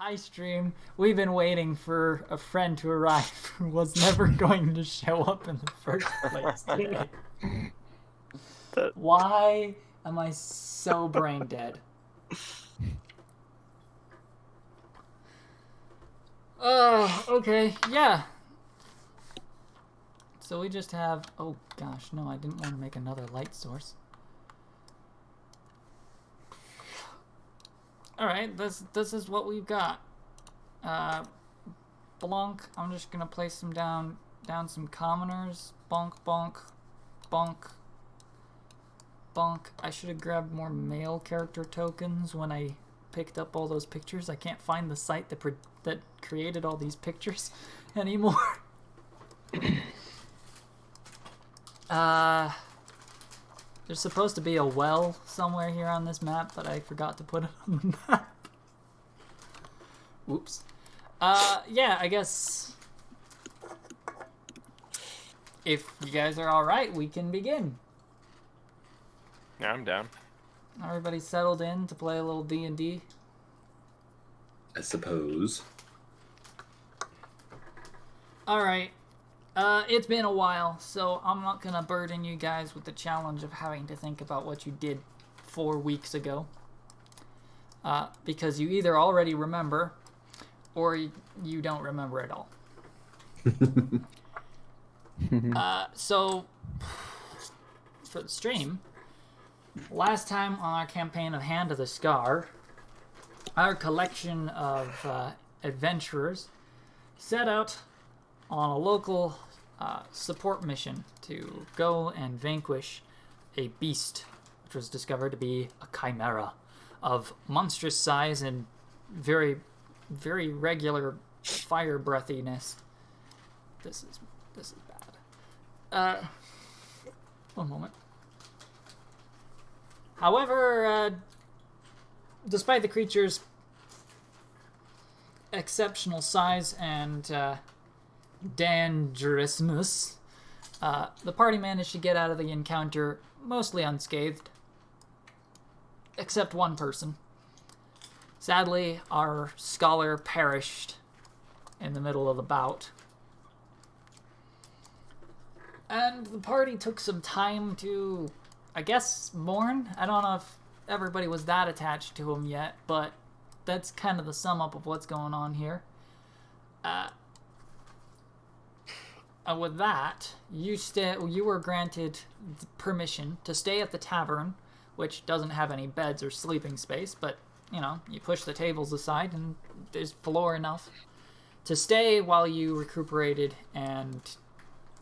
Hi, stream. We've been waiting for a friend to arrive who was never going to show up in the first place today. Why am I so brain dead? Okay, yeah. So we just have... Oh, gosh, no, I didn't want to make another light source. Alright, this is what we've got. Bonk. I'm just gonna place some down some commoners. Bonk, bonk, bonk, bonk. I should have grabbed more male character tokens when I picked up all those pictures. I can't find the site that created all these pictures anymore. There's supposed to be a well somewhere here on this map, but I forgot to put it on the map. Oops. Yeah, I guess if you guys are alright, we can begin. Yeah, I'm down. Everybody settled in to play a little D&D? I suppose. Alright. It's been a while, so I'm not gonna burden you guys with the challenge of having to think about what you did 4 weeks ago. Because you either already remember, or you don't remember at all. So, for the stream, last time on our campaign of Hand of the Scar, our collection of adventurers set out on a local support mission to go and vanquish a beast, which was discovered to be a chimera of monstrous size and very, very regular fire breathiness. This is bad. One moment. However, despite the creature's exceptional size and dangerousness, the party managed to get out of the encounter mostly unscathed, except one person. Sadly, our scholar perished in the middle of the bout. And the party took some time to, I guess, mourn. I don't know if everybody was that attached to him yet, but that's kind of the sum up of what's going on here. With that, you were granted permission to stay at the tavern, which doesn't have any beds or sleeping space, but, you know, you push the tables aside and there's floor enough to stay while you recuperated and,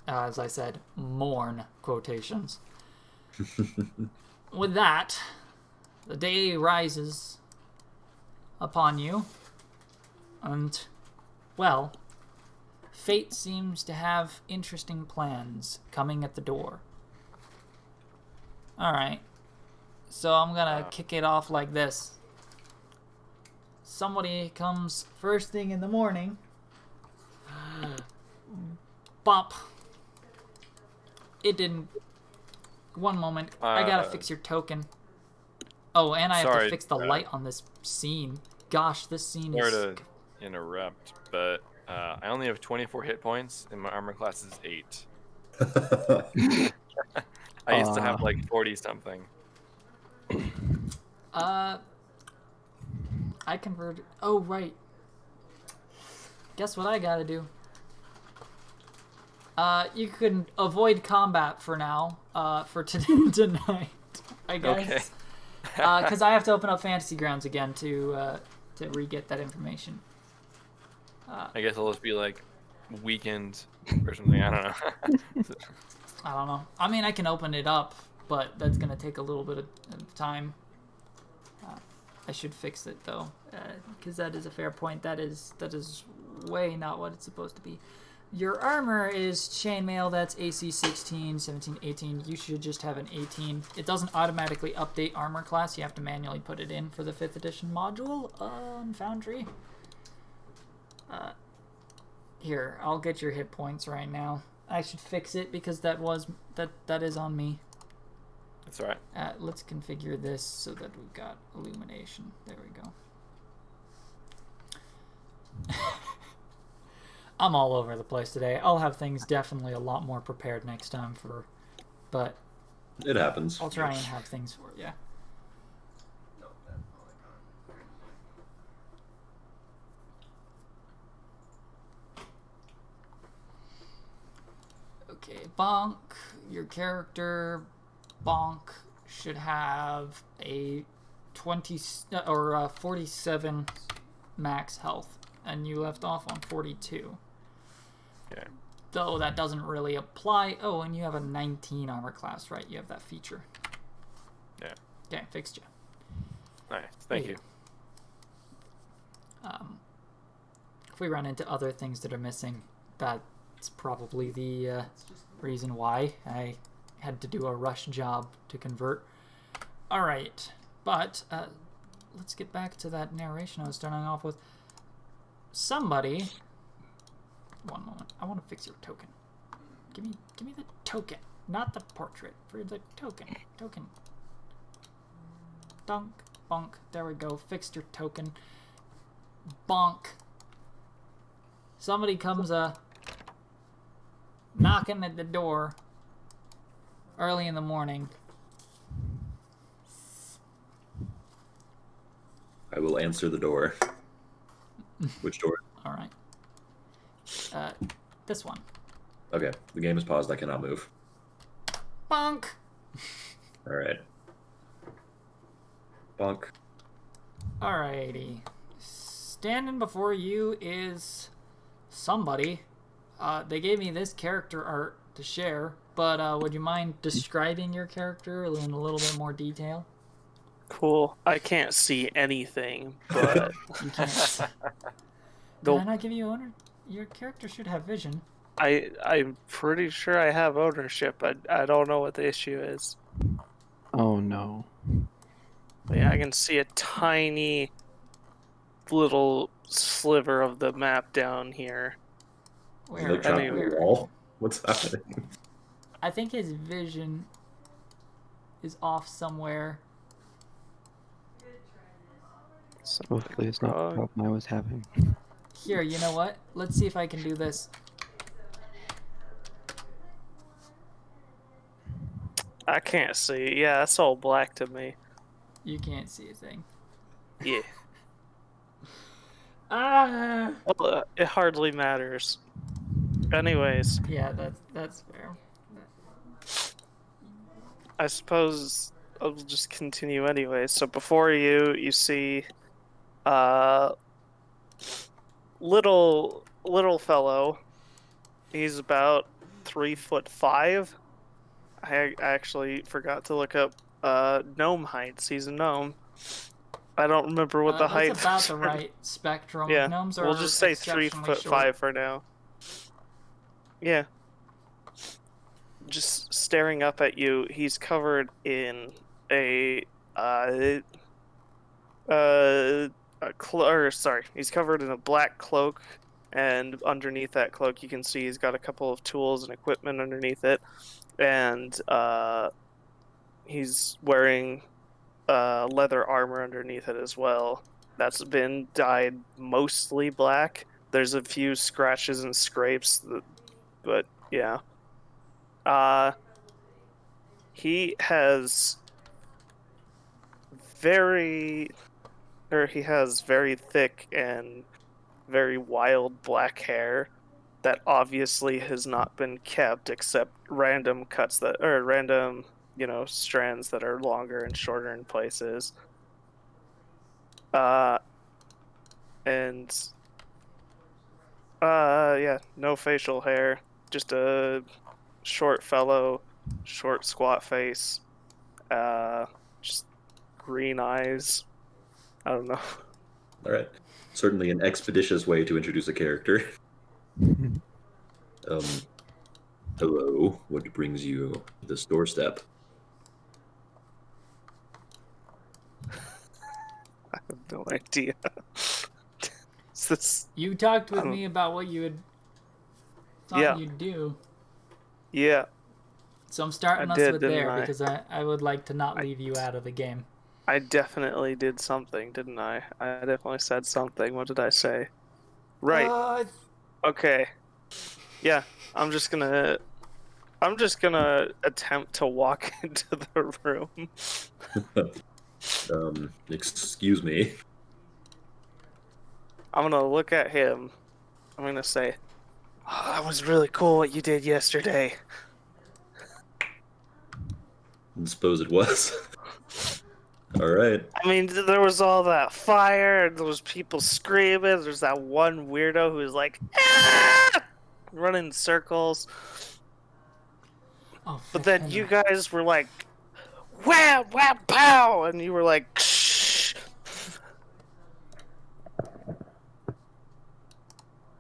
as I said, mourn, quotations. With that, the day rises upon you, and, well, fate seems to have interesting plans coming at the door. Alright, so I'm gonna kick it off like this. Somebody comes first thing in the morning. Bop. It didn't. One moment. I gotta fix your token. Oh, and I have to fix the light on this scene. Gosh, this scene is... Sorry to interrupt, but I only have 24 hit points, and my armor class is 8. I used to have like 40-something. I converted... Oh, right. Guess what I gotta do? You can avoid combat for now, for tonight, I guess. Okay. Because I have to open up Fantasy Grounds again to re-get that information. I guess I'll just be like weakened or something. I don't know. I don't know. I mean, I can open it up, but that's gonna take a little bit of time. I should fix it though, because that is a fair point. That is way not what it's supposed to be. Your armor is chainmail. That's AC 16, 17, 18. You should just have an 18. It doesn't automatically update armor class. You have to manually put it in for the 5th edition module on Foundry. Here, I'll get your hit points right now. I should fix it because that is on me. That's all right. Let's configure this so that we've got illumination. There we go. I'm all over the place today. I'll have things definitely a lot more prepared next time but It happens. I'll try and have things for you. Okay, Bonk, your character, Bonk, should have a 20 or 47 max health, and you left off on 42. Okay. Though that doesn't really apply. Oh, and you have a 19 armor class, right? You have that feature. Yeah. Okay, fixed you. Nice. Thank you. If we run into other things that are missing, that's probably the reason why I had to do a rush job to convert. All right, but let's get back to that narration I was starting off with. Somebody, one moment. I want to fix your token. Give me the token, not the portrait. For the token. Dunk, bonk. There we go. Fixed your token. Bonk. Somebody comes knocking at the door early in the morning. I will answer the door. Which door? All right. This one. Okay, the game is paused. I cannot move. Bonk. All right. Bonk. Alrighty. Standing before you is somebody. They gave me this character art to share, but would you mind describing your character in a little bit more detail? Cool. I can't see anything, but You can't. Did I not give you owner? Your character should have vision. I'm pretty sure I have ownership. I don't know what the issue is. Oh no. But yeah, I can see a tiny little sliver of the map down here. Is there chopping Anyway. the wall? What's happening? I think his vision is off somewhere. Hopefully it's not the problem I was having. Here, you know what? Let's see if I can do this. I can't see. Yeah, that's all black to me. You can't see a thing. Yeah. Ah! Well, it hardly matters. Anyways, Yeah, that's fair. I suppose I'll just continue anyway. So before you see little fellow. He's about 3'5". I actually forgot to look up gnome heights. He's a gnome. I don't remember what the height That's about is. the right spectrum. Yeah, Gnomes are we'll just say exceptionally 3'5" short. for now. Yeah. Just staring up at you. He's covered in he's covered in a black cloak, and underneath that cloak you can see he's got a couple of tools and equipment underneath it, and he's wearing leather armor underneath it as well. That's been dyed mostly black. There's a few scratches and scrapes, but yeah. He has very thick and very wild black hair that obviously has not been kept, except random strands that are longer and shorter in places. No facial hair, just a short fellow, short squat face, just green eyes. I don't know. All right. Certainly an expeditious way to introduce a character. Hello. What brings you to this doorstep? I have no idea. Is this... You talked with me about what you had thought you'd do. Yeah. So I'm starting us with there because I would like to not leave you out of the game. I definitely did something, didn't I? I definitely said something. What did I say? Right. Okay. Yeah, I'm just gonna attempt to walk into the room. Excuse me. I'm gonna look at him. I'm gonna say, "Oh, that was really cool what you did yesterday." I suppose it was. All right. I mean, there was all that fire, and there was people screaming. There's that one weirdo who was like, "Ah!" running in circles. Oh, But then you guys were like, "Wham, wham, pow!" and you were like, "Shh."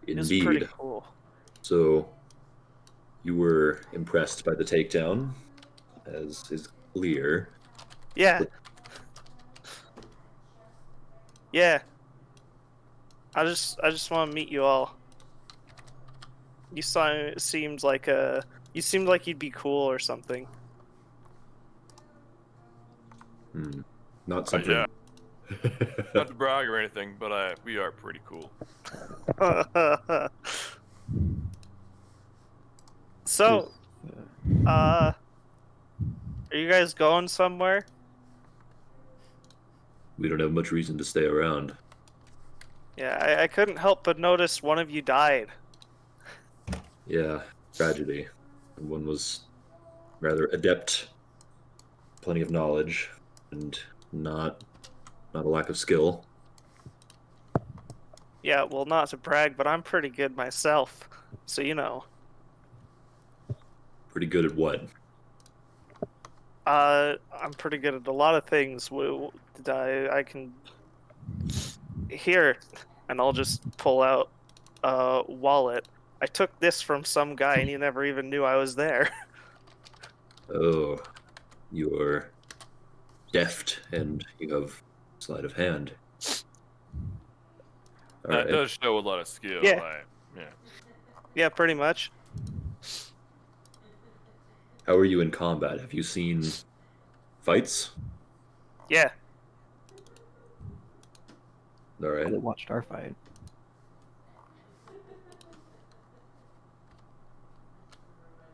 It was pretty Indeed. cool. So, you were impressed by the takedown, as is clear. Yeah. Yeah. I just want to meet you all. You seemed like you'd be cool or something. Not something. Yeah. Not to brag or anything, but we are pretty cool. So, are you guys going somewhere? We don't have much reason to stay around. Yeah, I couldn't help but notice one of you died. Yeah, tragedy. One was rather adept, plenty of knowledge, and not a lack of skill. Yeah, well, not to brag, but I'm pretty good myself. So, you know. Pretty good at what? I'm pretty good at a lot of things. I can here, and I'll just pull out a wallet. I took this from some guy, and he never even knew I was there. Oh, you're deft, and you have sleight of hand. All That right. does show a lot of skill. Yeah. Yeah. Yeah, pretty much. How are you in combat? Have you seen fights? Yeah. All right. I watched our fight.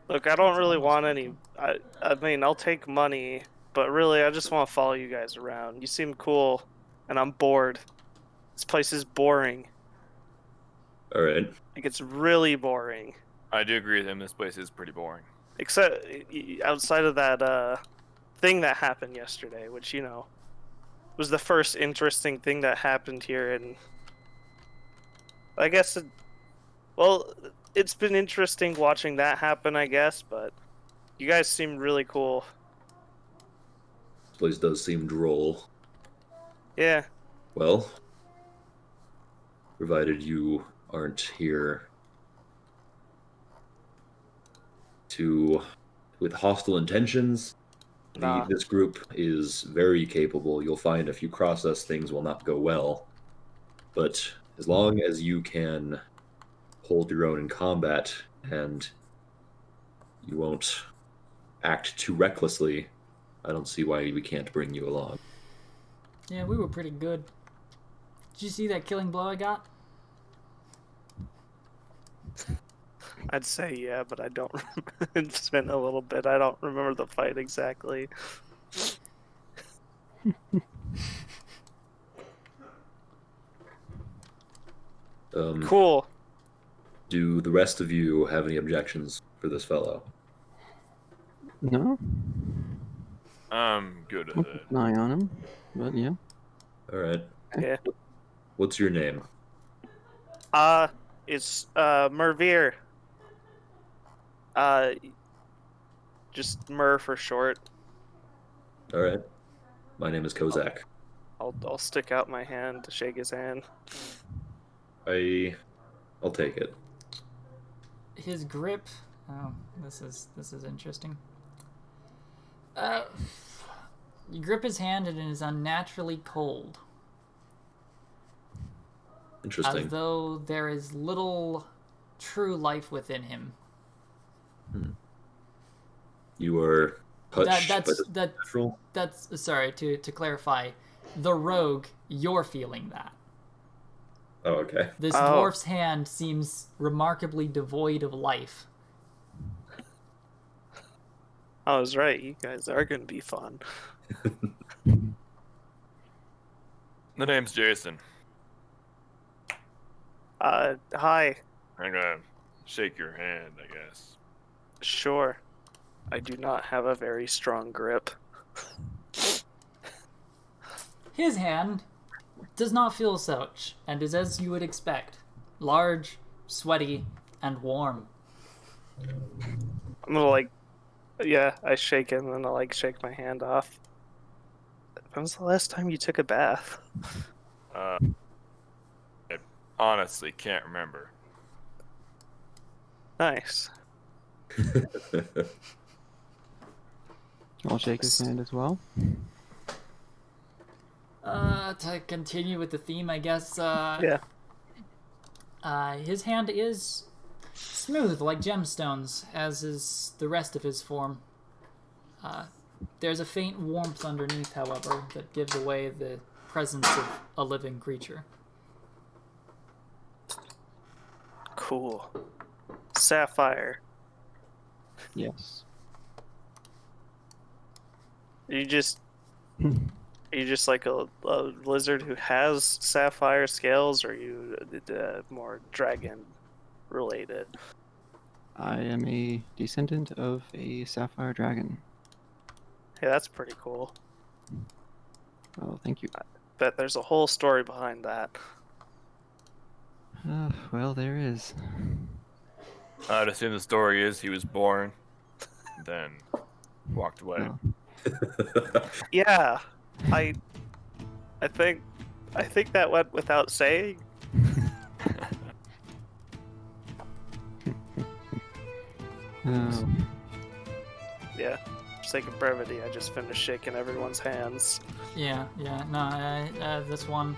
Look, I don't really want any. I mean, I'll take money, but really, I just want to follow you guys around. You seem cool, and I'm bored. This place is boring. All right. Like, it's really boring. I do agree with him. This place is pretty boring. Except outside of that thing that happened yesterday, which, you know, was the first interesting thing that happened here. And I guess, it's been interesting watching that happen, I guess, but you guys seem really cool. This place does seem droll. Yeah. Well, provided you aren't here with hostile intentions, Nah. this group is very capable. You'll find if you cross us, things will not go well. But as long as you can hold your own in combat and you won't act too recklessly, I don't see why we can't bring you along. Yeah, we were pretty good. Did you see that killing blow I got? I'd say yeah, but I don't remember. It's been a little bit. I don't remember the fight exactly. Cool. Do the rest of you have any objections for this fellow? No, I'm good I'll at it. keep an eye on him. But yeah, All right. Yeah. What's your name? It's Mervir. Just Mer for short. All right. My name is Kozak. I'll stick out my hand to shake his hand. I'll take it. His grip. Oh, this is interesting. You grip his hand and it is unnaturally cold, Interesting. as though there is little true life within him. You are touched by the That's natural? sorry to clarify. The rogue, you're feeling that. Oh, okay. This dwarf's hand seems remarkably devoid of life. I was right. You guys are going to be fun. The name's Jason. Hi. I'm gonna shake your hand, I guess. Sure. I do not have a very strong grip. His hand does not feel such, and is as you would expect. Large, sweaty, and warm. I'm gonna I shake it and then I shake my hand off. When was the last time you took a bath? I honestly can't remember. Nice. I'll shake his hand as well. To continue with the theme, I guess, Yeah. his hand is smooth like gemstones, as is the rest of his form. There's a faint warmth underneath, however, that gives away the presence of a living creature. Cool. Sapphire. Yes. Are you just like a lizard who has sapphire scales, or are you more dragon related? I am a descendant of a sapphire dragon. Hey, that's pretty cool. Oh, thank you. Bet there's a whole story behind that. Well, there is. I'd assume the story is he was born, then walked away. Oh. Yeah, I think that went without saying. Oh. Yeah, for sake of brevity, I just finished shaking everyone's hands. Yeah, no, this one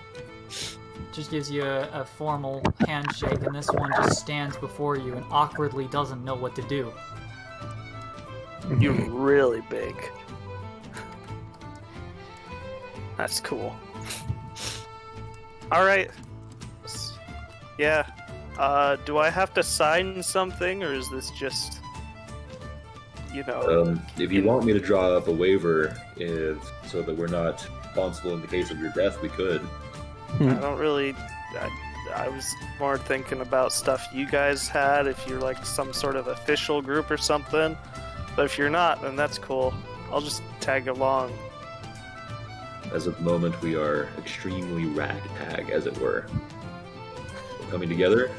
just gives you a formal handshake, and this one just stands before you and awkwardly doesn't know what to do. You're really big. That's cool. Alright. Yeah. Do I have to sign something, or is this just, if you want me to draw up a waiver so that we're not responsible in the case of your death, we could. I don't really... I was more thinking about stuff you guys had, if you're like some sort of official group or something. But if you're not, then that's cool. I'll just tag along. As of the moment, we are extremely ragtag, as it were. We're coming together.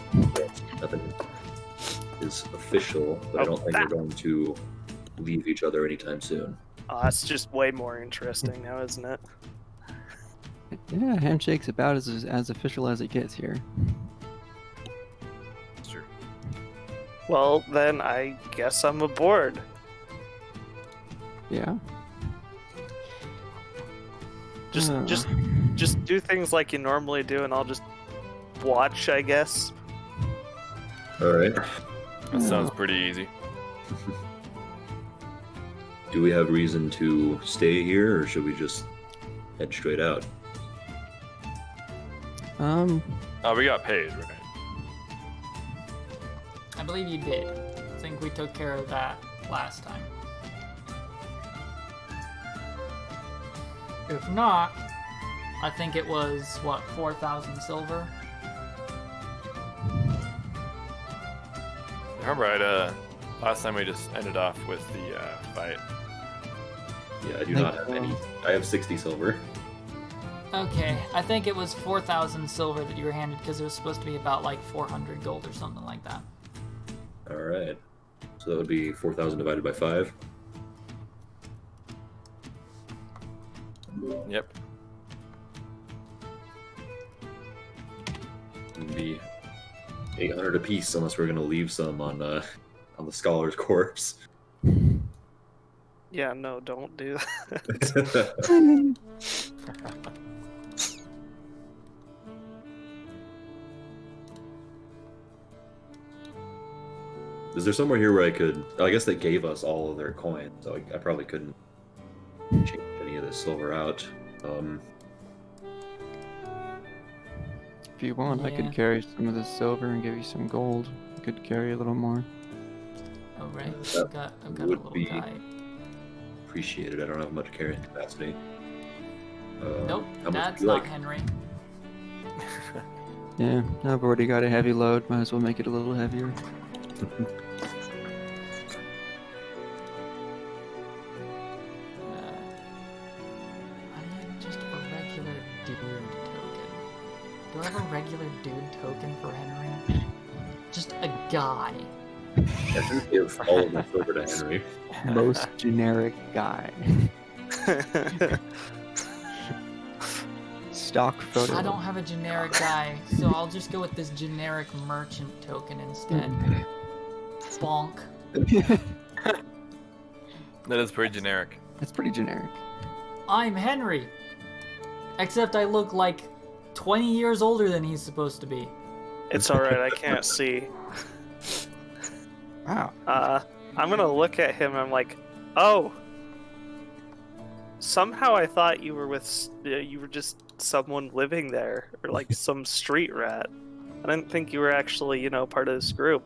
Nothing is official, but I don't think we're going to leave each other anytime soon. Oh, that's just way more interesting now, isn't it? Yeah, handshake's about as official as it gets here. That's true. Well, then I guess I'm aboard. Yeah. Just do things like you normally do, and I'll just watch, I guess. All right. That sounds pretty easy. Do we have reason to stay here, or should we just head straight out? Oh, we got paid, right? I believe you did. I think we took care of that last time. If not, I think it was, 4,000 silver? Remember, last time we just ended off with the fight. Yeah, I do not have any. I have 60 silver. Okay, I think it was 4,000 silver that you were handed, because it was supposed to be about 400 gold or something like that. All right. So that would be 4,000 divided by 5. Yep. It would be 800 apiece, unless we're going to leave some on the scholar's corpse. Yeah, no, don't do that. Is there somewhere here where I could... I guess they gave us all of their coins, so I probably couldn't change any of this silver out. If you want, I Yeah. could carry some of this silver and give you some gold. You could carry a little more. Oh right, That I've got a would little be- guy. Appreciated. I don't have much carrying capacity. Nope, how much that's would you not like? Henry. Yeah, I've already got a heavy load. Might as well make it a little heavier. I need just a regular dude token. Do I have a regular dude token for Henry? Just a guy. I should give all of my silver to Henry. Most generic guy. Stock photo. I don't have a generic guy, so I'll just go with this generic merchant token instead. Bonk. That is pretty generic. That's pretty generic. I'm Henry. Except I look like 20 years older than he's supposed to be. It's alright, I can't see. Wow. I'm gonna look at him and I'm like, oh. Somehow I thought you were you were just someone living there, or like some street rat. I didn't think you were actually, part of this group.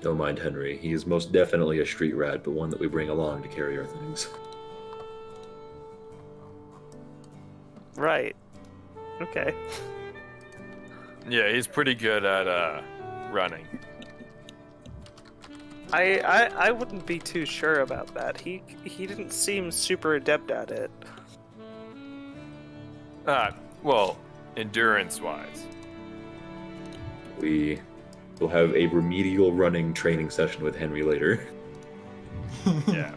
Don't mind Henry. He is most definitely a street rat, but one that we bring along to carry our things. Right. Okay. Yeah, he's pretty good at running. I wouldn't be too sure about that. He didn't seem super adept at it. Well, endurance-wise. We will have a remedial running training session with Henry later. Yeah.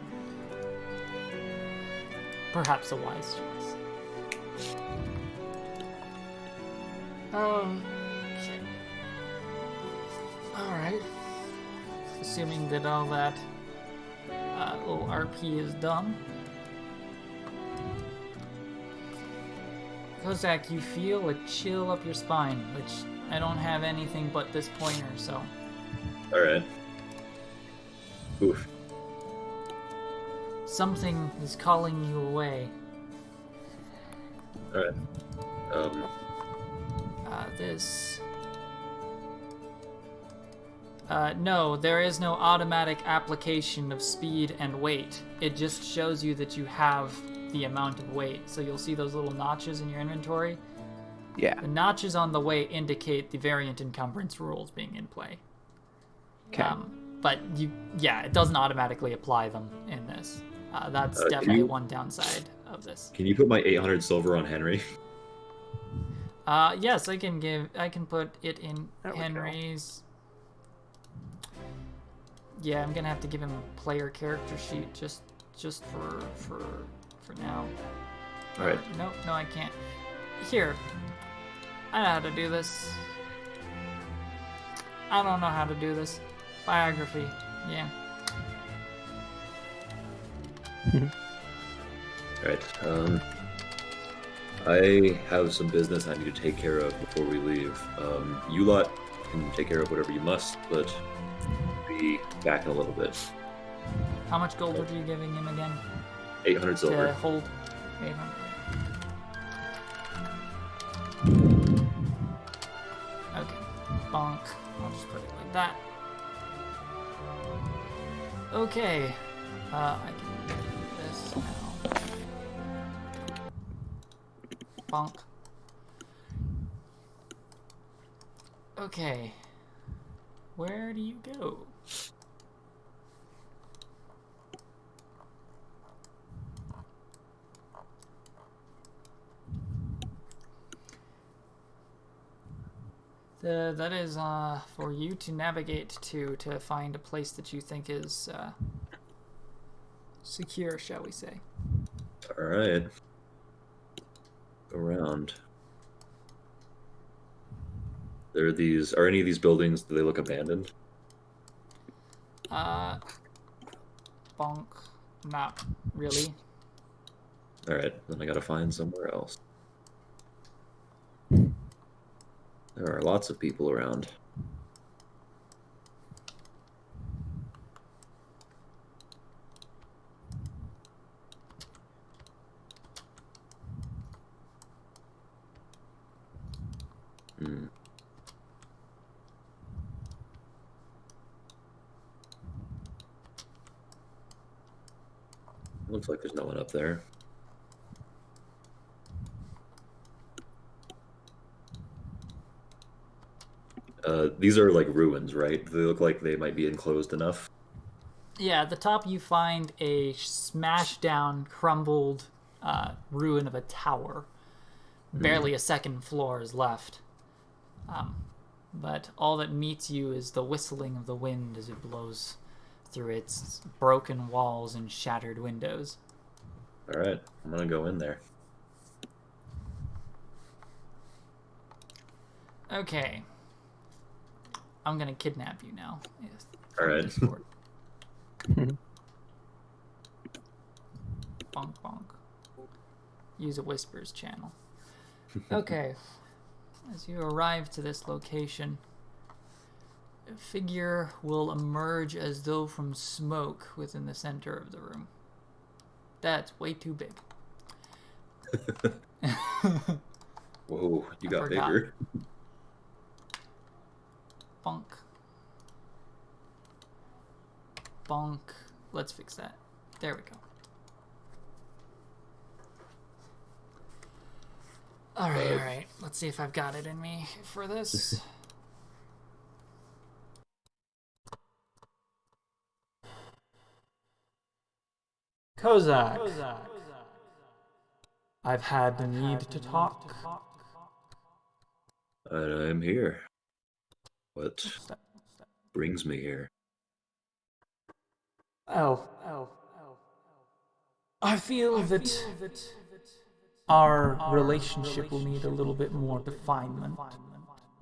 Perhaps a wise choice. Okay. Alright. Assuming that all that little RP is done. Kozak, you feel a chill up your spine, which I don't have anything but this pointer, so. Alright. Oof. Something is calling you away. Alright. This. No, there is no automatic application of speed and weight. It just shows you that you have the amount of weight. So you'll see those little notches in your inventory. Yeah. The notches on the weight indicate the variant encumbrance rules being in play. Okay. But it doesn't automatically apply them in this. That's Can definitely you- one downside of this. Can you put my 800 silver on Henry? Yes, I can put it in There we go. Henry's. Yeah, I'm gonna have to give him a player character sheet just for now. Alright. Nope, no, I can't. Here, I know how to do this. I don't know how to do this. Biography, yeah. Alright. I have some business I need to take care of before we leave. You lot can take care of whatever you must, but be back in a little bit. How much gold were you giving him again? 800 To silver. hold 800. Okay, bonk. I'll just put it like that. Okay, I can do this now. Bonk. Okay, where do you go? That is for you to navigate to find a place that you think is secure, shall we say. Alright. Go around. Are any of these buildings, do they look abandoned? Bonk. Not really. Alright, then I gotta find somewhere else. There are lots of people around. Looks like there's no one up there. These are like ruins, right? They look like they might be enclosed enough. Yeah, at the top you find a smashed down, crumbled ruin of a tower. Barely a second floor is left. But all that meets you is the whistling of the wind as it blows through its broken walls and shattered windows. All right, I'm gonna go in there. Okay. I'm gonna kidnap you now. Yes, All right. Discord. Bonk bonk. Use a whispers channel. Okay. As you arrive to this location, a figure will emerge as though from smoke within the center of the room. That's way too big. Whoa, you got forgot. bigger. Bonk. Bonk. Let's fix that. There we go. Alright. Let's see if I've got it in me for this. Kozak. I've had the need to talk. And I'm here. What brings me here? I feel that our relationship will need a little bit more definement.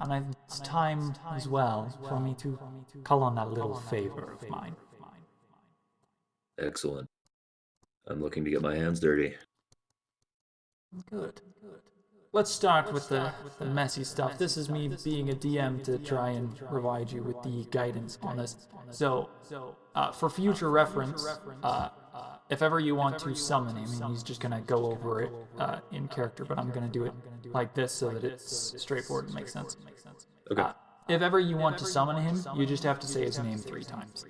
And it's time as well for me to call on that little favor of mine. Excellent. I'm looking to get my hands dirty. Good. Let's start with the messy stuff. This is me being a DM to try and provide you with the guidance on this. So, for future reference, if ever you want to summon him, and he's just going to go over it in character, but I'm going to do it like this so that it's straightforward and makes sense. Okay. If ever you want to summon him, you just have to say his name 3 times.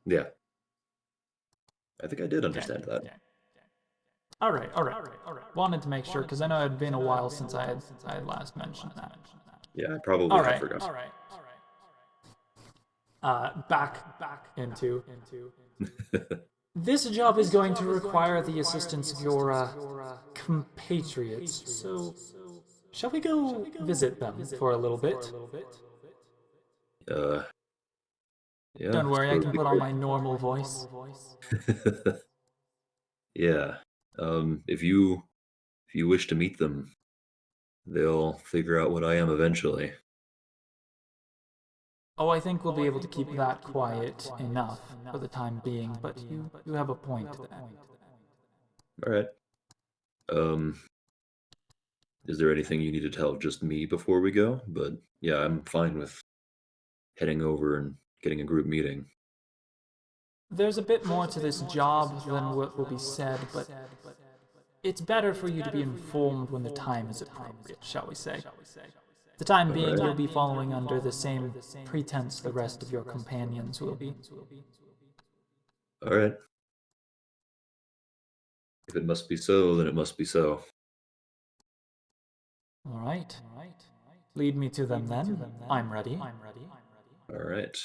Yeah. I think I did understand that. All right. Wanted to make sure, because I know it had been a while since I had last mentioned that. Yeah, I probably have forgotten. All right. Back into. This job is going to require the assistance of your compatriots. So, shall we go visit them for a little bit? Yeah. Don't worry, I can put on my normal voice. Yeah. If you wish to meet them, they'll figure out what I am eventually. Oh, I think we'll be able to keep that quiet enough for the time being, but you have a point there. All right. Is there anything you need to tell just me before we go? But yeah, I'm fine with heading over and getting a group meeting. There's a bit more to this job than what will be said, but it's better for you to be informed when the time is appropriate, shall we say. The time being, you'll be following under the same pretense the rest of your companions will be. All right. If it must be so, then it must be so. All right. Lead me to them then. I'm ready. All right.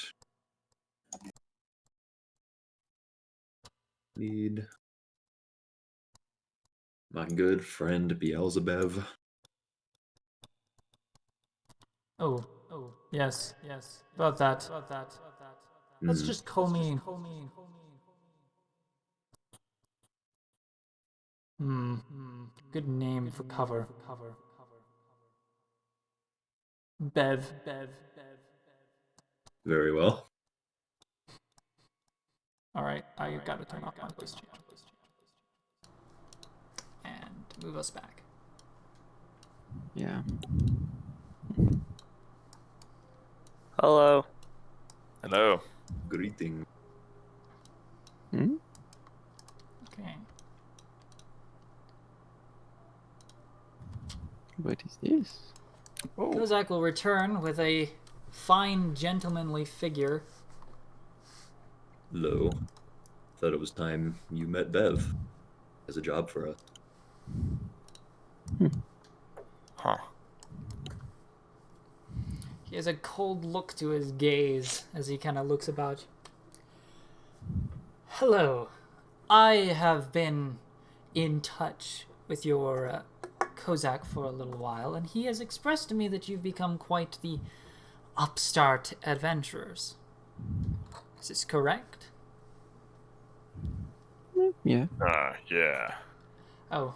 Lead my good friend Beelzebub. Oh, yes. About that. Let's just call me... Good name for cover. Bev. Very well. Alright, I gotta turn off my voice chat. And move us back. Yeah. Hello. Hello. Greeting. Hmm? Okay. What is this? Kozak will return with a fine, gentlemanly figure. Hello. thought it was time you met Bev as a job for us. Huh. He has a cold look to his gaze as he kind of looks about. Hello. I have been in touch with your Kozak for a little while, and he has expressed to me that you've become quite the upstart adventurers. Is this correct? Yeah. Yeah. Oh,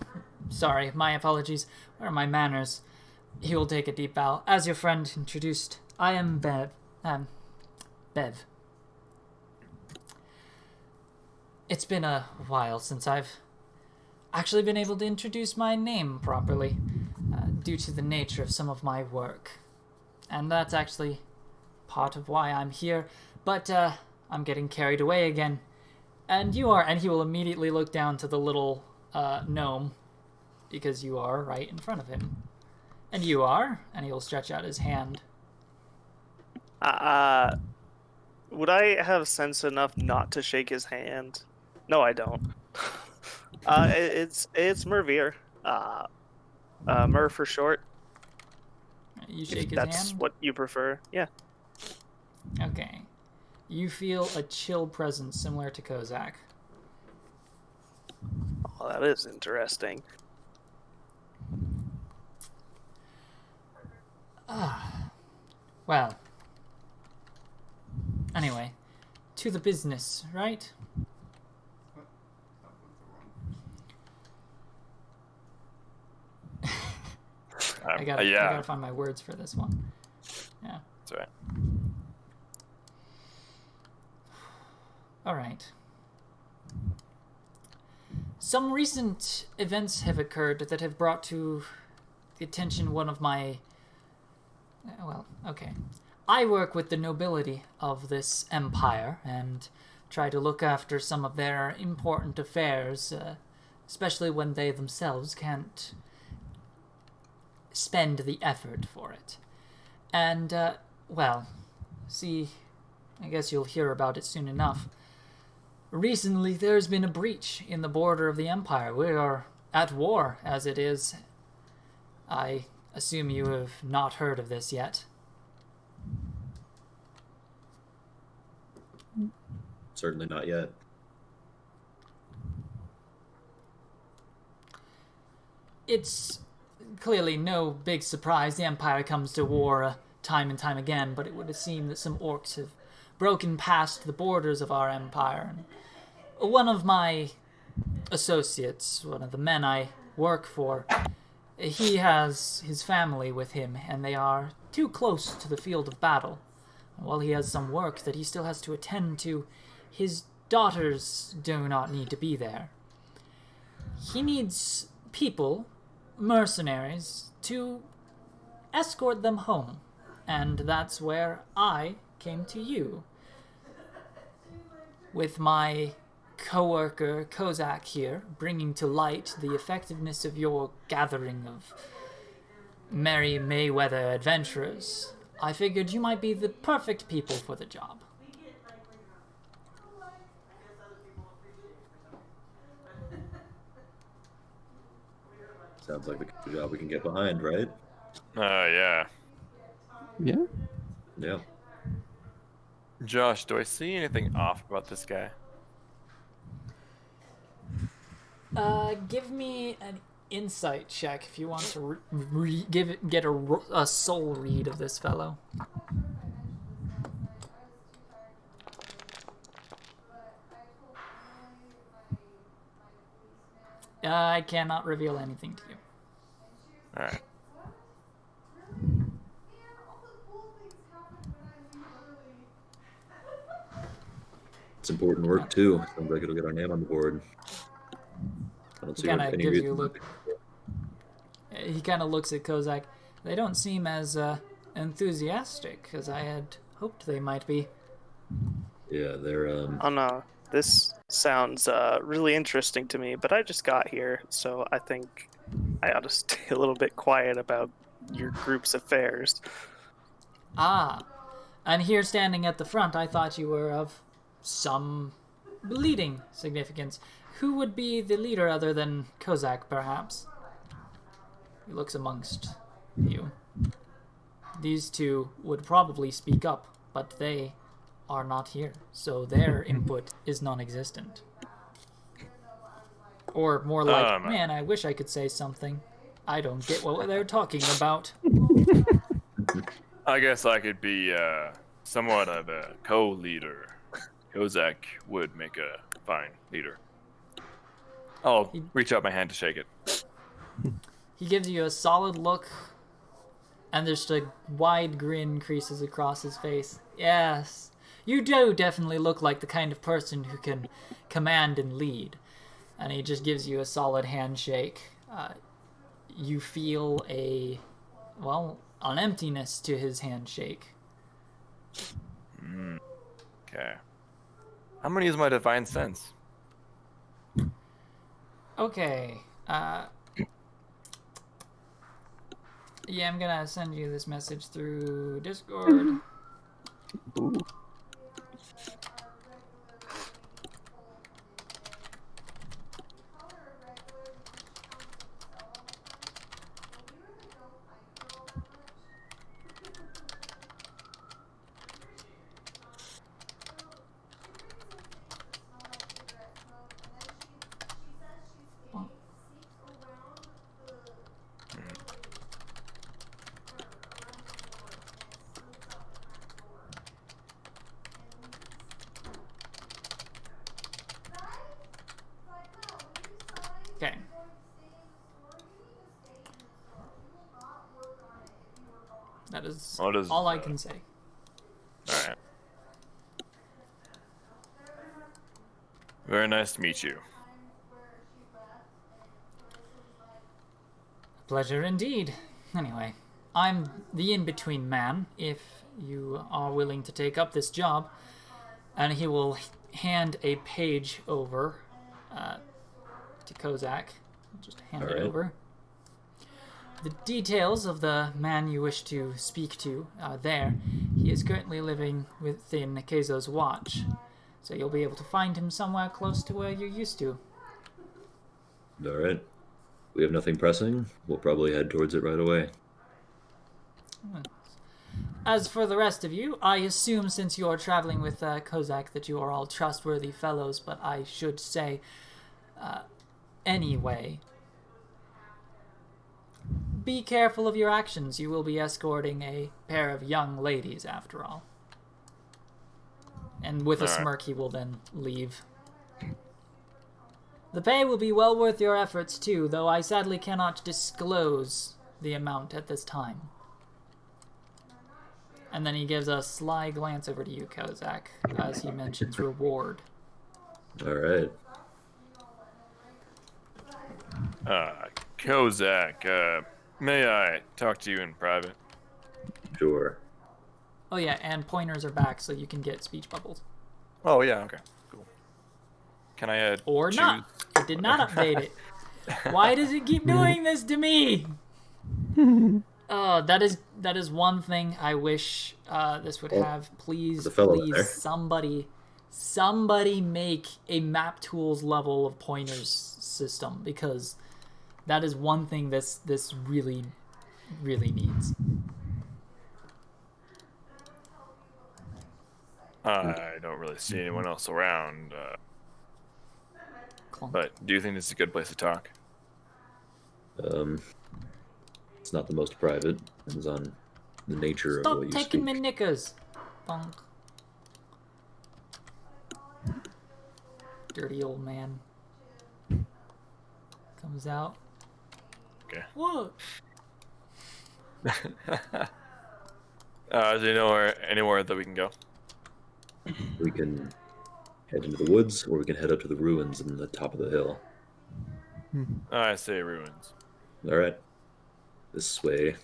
sorry, my apologies. Where are my manners? He will take a deep bow. As your friend introduced, I am Bev. Bev. It's been a while since I've actually been able to introduce my name properly, due to the nature of some of my work. And that's actually part of why I'm here, but I'm getting carried away again. And you are, and he will immediately look down to the little gnome, because you are right in front of him. And you are, and he will stretch out his hand. Would I have sense enough not to shake his hand? No, I don't. It's Mervir. Mer for short. You shake If his that's hand? what you prefer. Yeah. Okay. You feel a chill presence similar to Kozak. Oh, that is interesting. Well. Anyway, to the business, right? I gotta find my words for this one. Yeah. That's all right. All right. Some recent events have occurred that have brought to the attention one of my... Well, okay. I work with the nobility of this empire and try to look after some of their important affairs, especially when they themselves can't spend the effort for it. And, well, see, I guess you'll hear about it soon enough. Recently, there's been a breach in the border of the Empire. We are at war, as it is. I assume you have not heard of this yet. Certainly not yet. It's clearly no big surprise. The Empire comes to war time and time again, but it would seem that some orcs have broken past the borders of our empire. And one of my associates, one of the men I work for, he has his family with him, and they are too close to the field of battle. While he has some work that he still has to attend to, his daughters do not need to be there. He needs people, mercenaries, to escort them home, and that's where I came to you. With my co-worker Kozak here, bringing to light the effectiveness of your gathering of merry Mayweather adventurers, I figured you might be the perfect people for the job. Sounds like the kind of job we can get behind, right? Yeah. Yeah? Yeah. Josh, do I see anything off about this guy? Give me an insight check if you want to get a soul read of this fellow. I cannot reveal anything to you. Alright. It's important work, too. Sounds like it'll get our name on the board. I don't see any gives you a reason. look. He kind of looks at Kozak. They don't seem as enthusiastic as I had hoped they might be. Yeah, they're Oh no, this sounds really interesting to me, but I just got here, so I think I ought to stay a little bit quiet about your group's affairs. Ah, and here standing at the front, I thought you were of some bleeding significance. Who would be the leader other than Kozak, perhaps? He looks amongst you. These two would probably speak up, but they are not here, so their input is non-existent. Or more like, man, I wish I could say something. I don't get what they're talking about. I guess I could be somewhat of a co-leader. Kozak would make a fine leader. I'll reach out my hand to shake it. He gives you a solid look, and there's a wide grin creases across his face. Yes, you do definitely look like the kind of person who can command and lead. And he just gives you a solid handshake. You feel an emptiness to his handshake. Okay. I'm gonna use my divine sense. Okay. Yeah, I'm gonna send you this message through Discord. Ooh. Okay. That is all I can say. Alright. Very nice to meet you. Pleasure indeed. Anyway, I'm the in-between man, if you are willing to take up this job. And he will hand a page over to Kozak. Just hand it over. The details of the man you wish to speak to are there. He is currently living within Keizo's watch, so you'll be able to find him somewhere close to where you're used to. All right. We have nothing pressing. We'll probably head towards it right away. As for the rest of you, I assume since you are traveling with Kozak that you are all trustworthy fellows, but I should say, anyway, be careful of your actions. You will be escorting a pair of young ladies, after all. And with a smirk, he will then leave. The pay will be well worth your efforts, too, though I sadly cannot disclose the amount at this time. And then he gives a sly glance over to you, Kozak, as he mentions reward. All right. Kozak, may I talk to you in private? Sure. Oh yeah, and pointers are back, so you can get speech bubbles. Oh, yeah, okay. Cool. Can I Or choose? not. It did not update it. Why does it keep doing this to me? That is one thing I wish this would have. Please, somebody make a map tools level of pointers system, because that is one thing this really, really needs. I don't really see anyone else around. But do you think this is a good place to talk? It's not the most private. Depends on the nature of what you Stop taking speak. my knickers. Bonk. Dirty old man. Comes out. Okay. What? Do you know anywhere that we can go? We can head into the woods, or we can head up to the ruins in the top of the hill. I say ruins. All right. This way.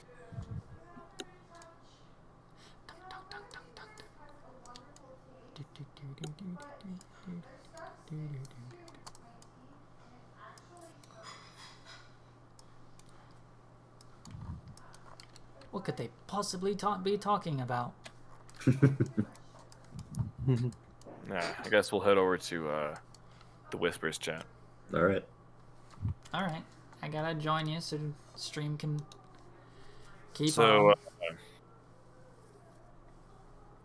What could they possibly be talking about? Yeah, I guess we'll head over to the Whispers chat. All right. All right, I gotta join you so the stream can keep So, on.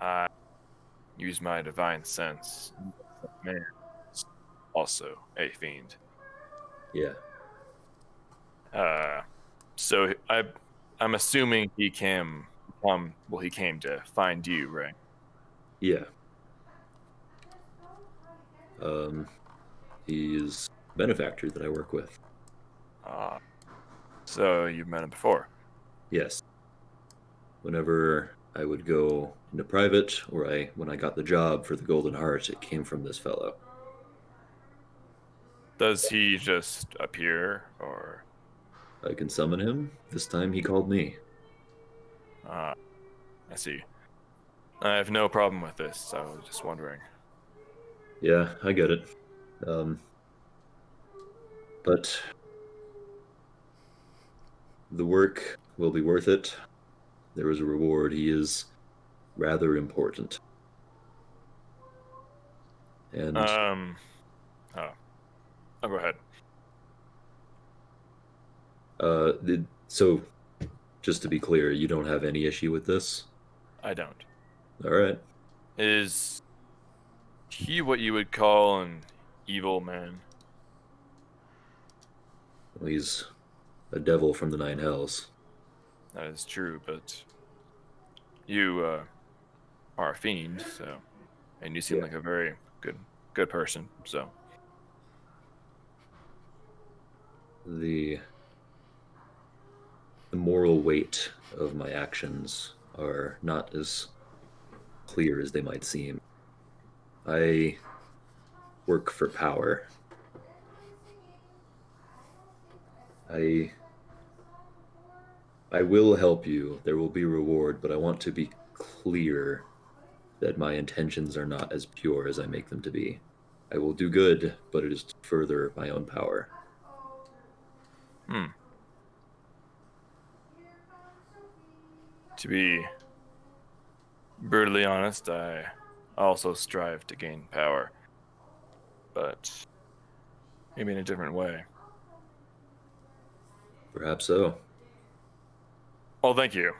I use my divine sense. Man, is also a fiend. Yeah. So I'm assuming he came. He came to find you, right? Yeah. He is a benefactor that I work with. So you've met him before. Yes. Whenever I would go into private, or when I got the job for the Golden Heart, it came from this fellow. Does he just appear, or? I can summon him. This time he called me. I see. I have no problem with this. I was just wondering. Yeah, I get it. But the work will be worth it. There is a reward. He is rather important. And go ahead. So, just to be clear, you don't have any issue with this? I don't. All right. Is he what you would call an evil man? Well, he's a devil from the nine hells. That is true, but you are a fiend, so, and you seem like a very good person. So The moral weight of my actions are not as clear as they might seem. I work for power. I will help you. There will be reward, but I want to be clear that my intentions are not as pure as I make them to be. I will do good, but it is to further my own power. To be brutally honest, I also strive to gain power, but maybe in a different way. Perhaps so. Well, thank you.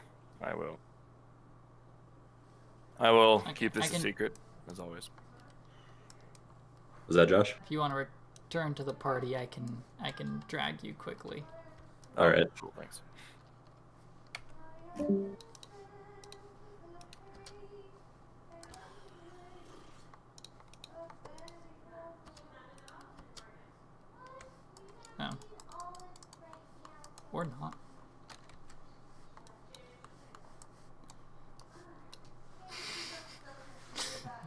I will keep this I a can- secret, as always. Was that Josh? If you want to return to the party, I can drag you quickly. All right. Cool, thanks. No. Or not.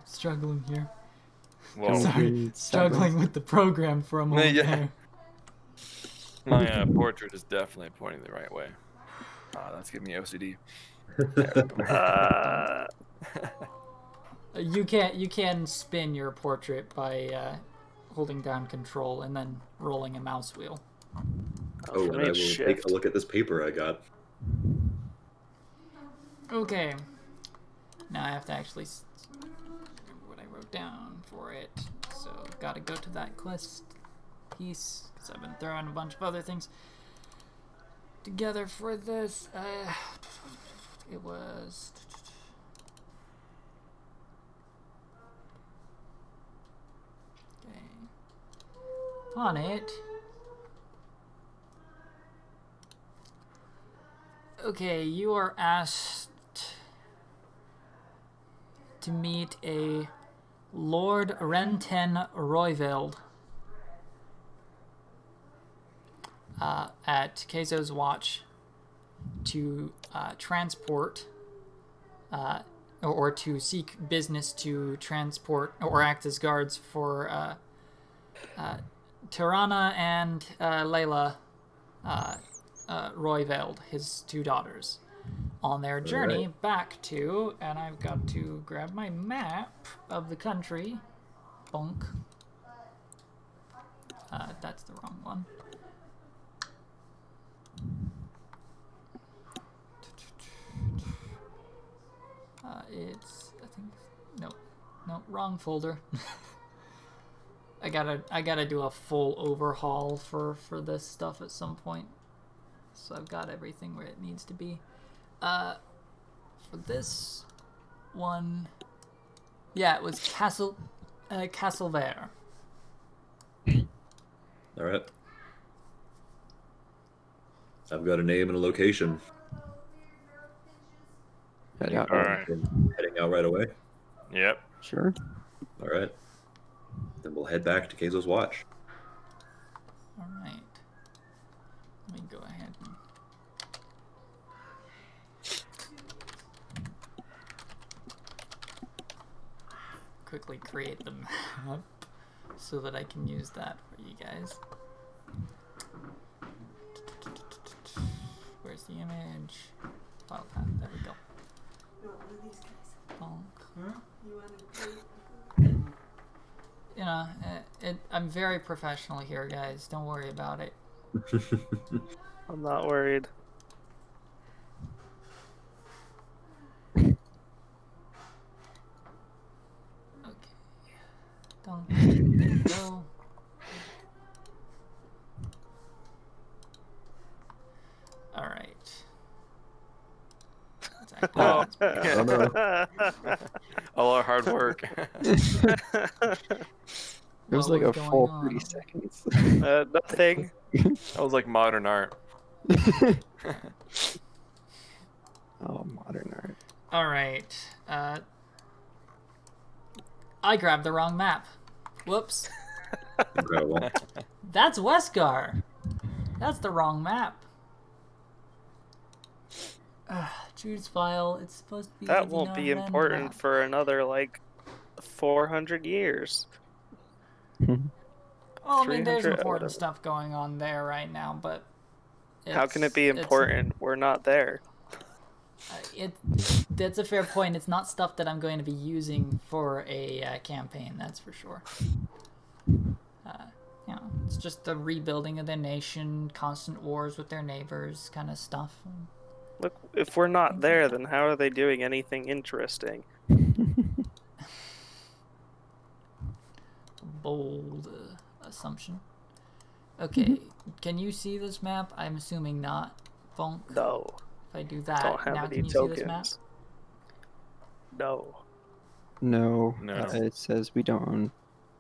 Struggling here. Well, Sorry, struggling with the program for a moment Yeah. there. my portrait is definitely pointing the right way. That's giving me OCD. You can spin your portrait by holding down control and then rolling a mouse wheel. Oh, For and me, I will it's take shift. a look at this paper I got. Okay. Now I have to actually remember what I wrote down for it. So got to go to that quest piece because I've been throwing a bunch of other things together for this. It was. Okay. On it. Okay, you are asked to meet a Lord Renten Royveld at Keizo's watch to transport or to seek business to transport or act as guards for Tirana and Layla Royveld, his two daughters, on their journey back to, and I've got to grab my map of the country. Bonk. That's the wrong one. It's, I think, no. No, wrong folder. I gotta do a full overhaul for this stuff at some point. So I've got everything where it needs to be. For this one, yeah, it was Castlevere. All right. I've got a name and a location. Head out. All right. Heading out right away. Yep. Sure. All right. Then we'll head back to Keizo's Watch. All right. Let me go ahead and quickly create the map so that I can use that for you guys. Where's the image? File path. There we go. Bonk. You know, I'm very professional here, guys. Don't worry about it. I'm not worried. Okay. Don't go. All right. Oh, Oh, no. all our hard work. It was What like was a going full on? 30 seconds. Nothing. That was like modern art. Oh, modern art. All right. I grabbed the wrong map. Whoops. Incredible. That's Westgar. That's the wrong map. Choose file. It's supposed to be. That the won't be non-rend important map. for another, like, 400 years. Well, I mean, there's 300, important whatever. stuff going on there right now, but. How can it be important? We're not there. That's a fair point. It's not stuff that I'm going to be using for a campaign, that's for sure. You know, it's just the rebuilding of their nation, constant wars with their neighbors, kind of stuff. Look, if we're not there, then how are they doing anything interesting? Bold assumption. Okay, can you see this map? I'm assuming not. Bonk. No. If I do that, Don't have now any can you tokens. see this map? No. No. No. It says we don't own.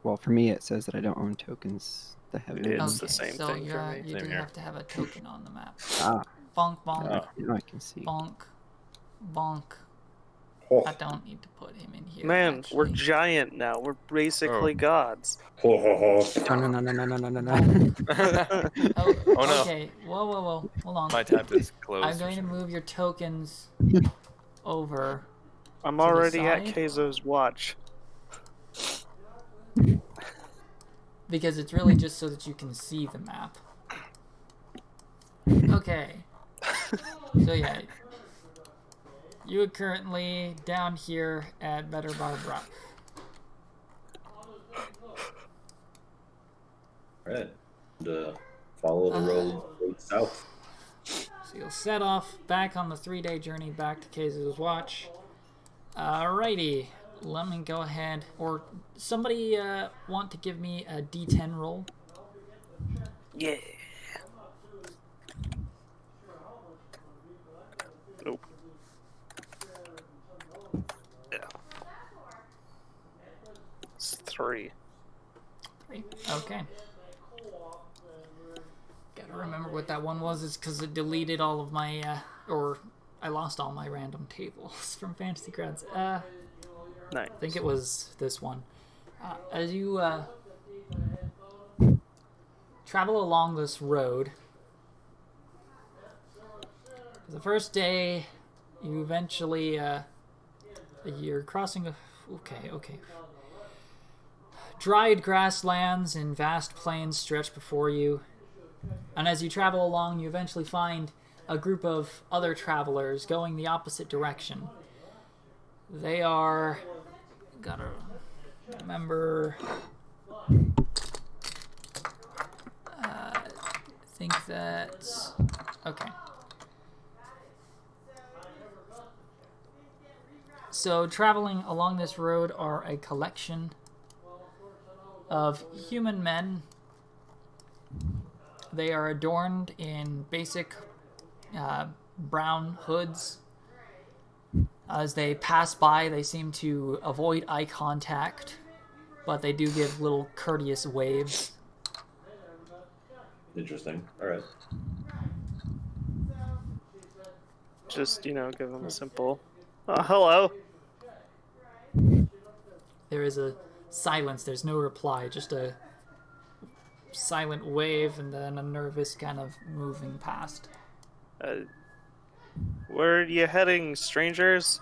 Well, for me, it says that I don't own tokens that have It names. is the same so thing for me. you Same do here. have to have a token on the map. Ah, Bonk, bonk, Oh. now I can see. bonk, bonk. Oh. I don't need to put him in here. Man, we're actually. giant now. We're basically gods. Ho, ho, ho. No, no, no, no, no, no, no, no. Oh, Oh, no. okay. Whoa, whoa, whoa. Hold on. My tab is closed. I'm going to move your tokens over. I'm To the already at side? Keizo's watch. Because it's really just so that you can see the map. Okay. So yeah. You are currently down here at Better Barbara. All right. And, follow the road south. So you'll set off back on the 3-day journey back to Keizo's Watch. Alrighty. Let me go ahead. Or somebody want to give me a D10 roll? Yeah. Nope. Yeah. It's 3. 3. Okay. Gotta remember what that one was. It's because it deleted all of my, or I lost all my random tables from Fantasy Grounds. Nice. I think it was this one. As you travel along this road, the first day, you eventually you're crossing a okay. Dried grasslands and vast plains stretch before you, and as you travel along, you eventually find a group of other travelers going the opposite direction. They are... Gotta remember... I think that's... Okay. So traveling along this road are a collection of human men. They are adorned in basic brown hoods. As they pass by, they seem to avoid eye contact, but they do give little courteous waves. Interesting. All right. Just, give them a simple, hello. There is a silence. There's no reply. Just a silent wave and then a nervous kind of moving past. Where are you heading, strangers?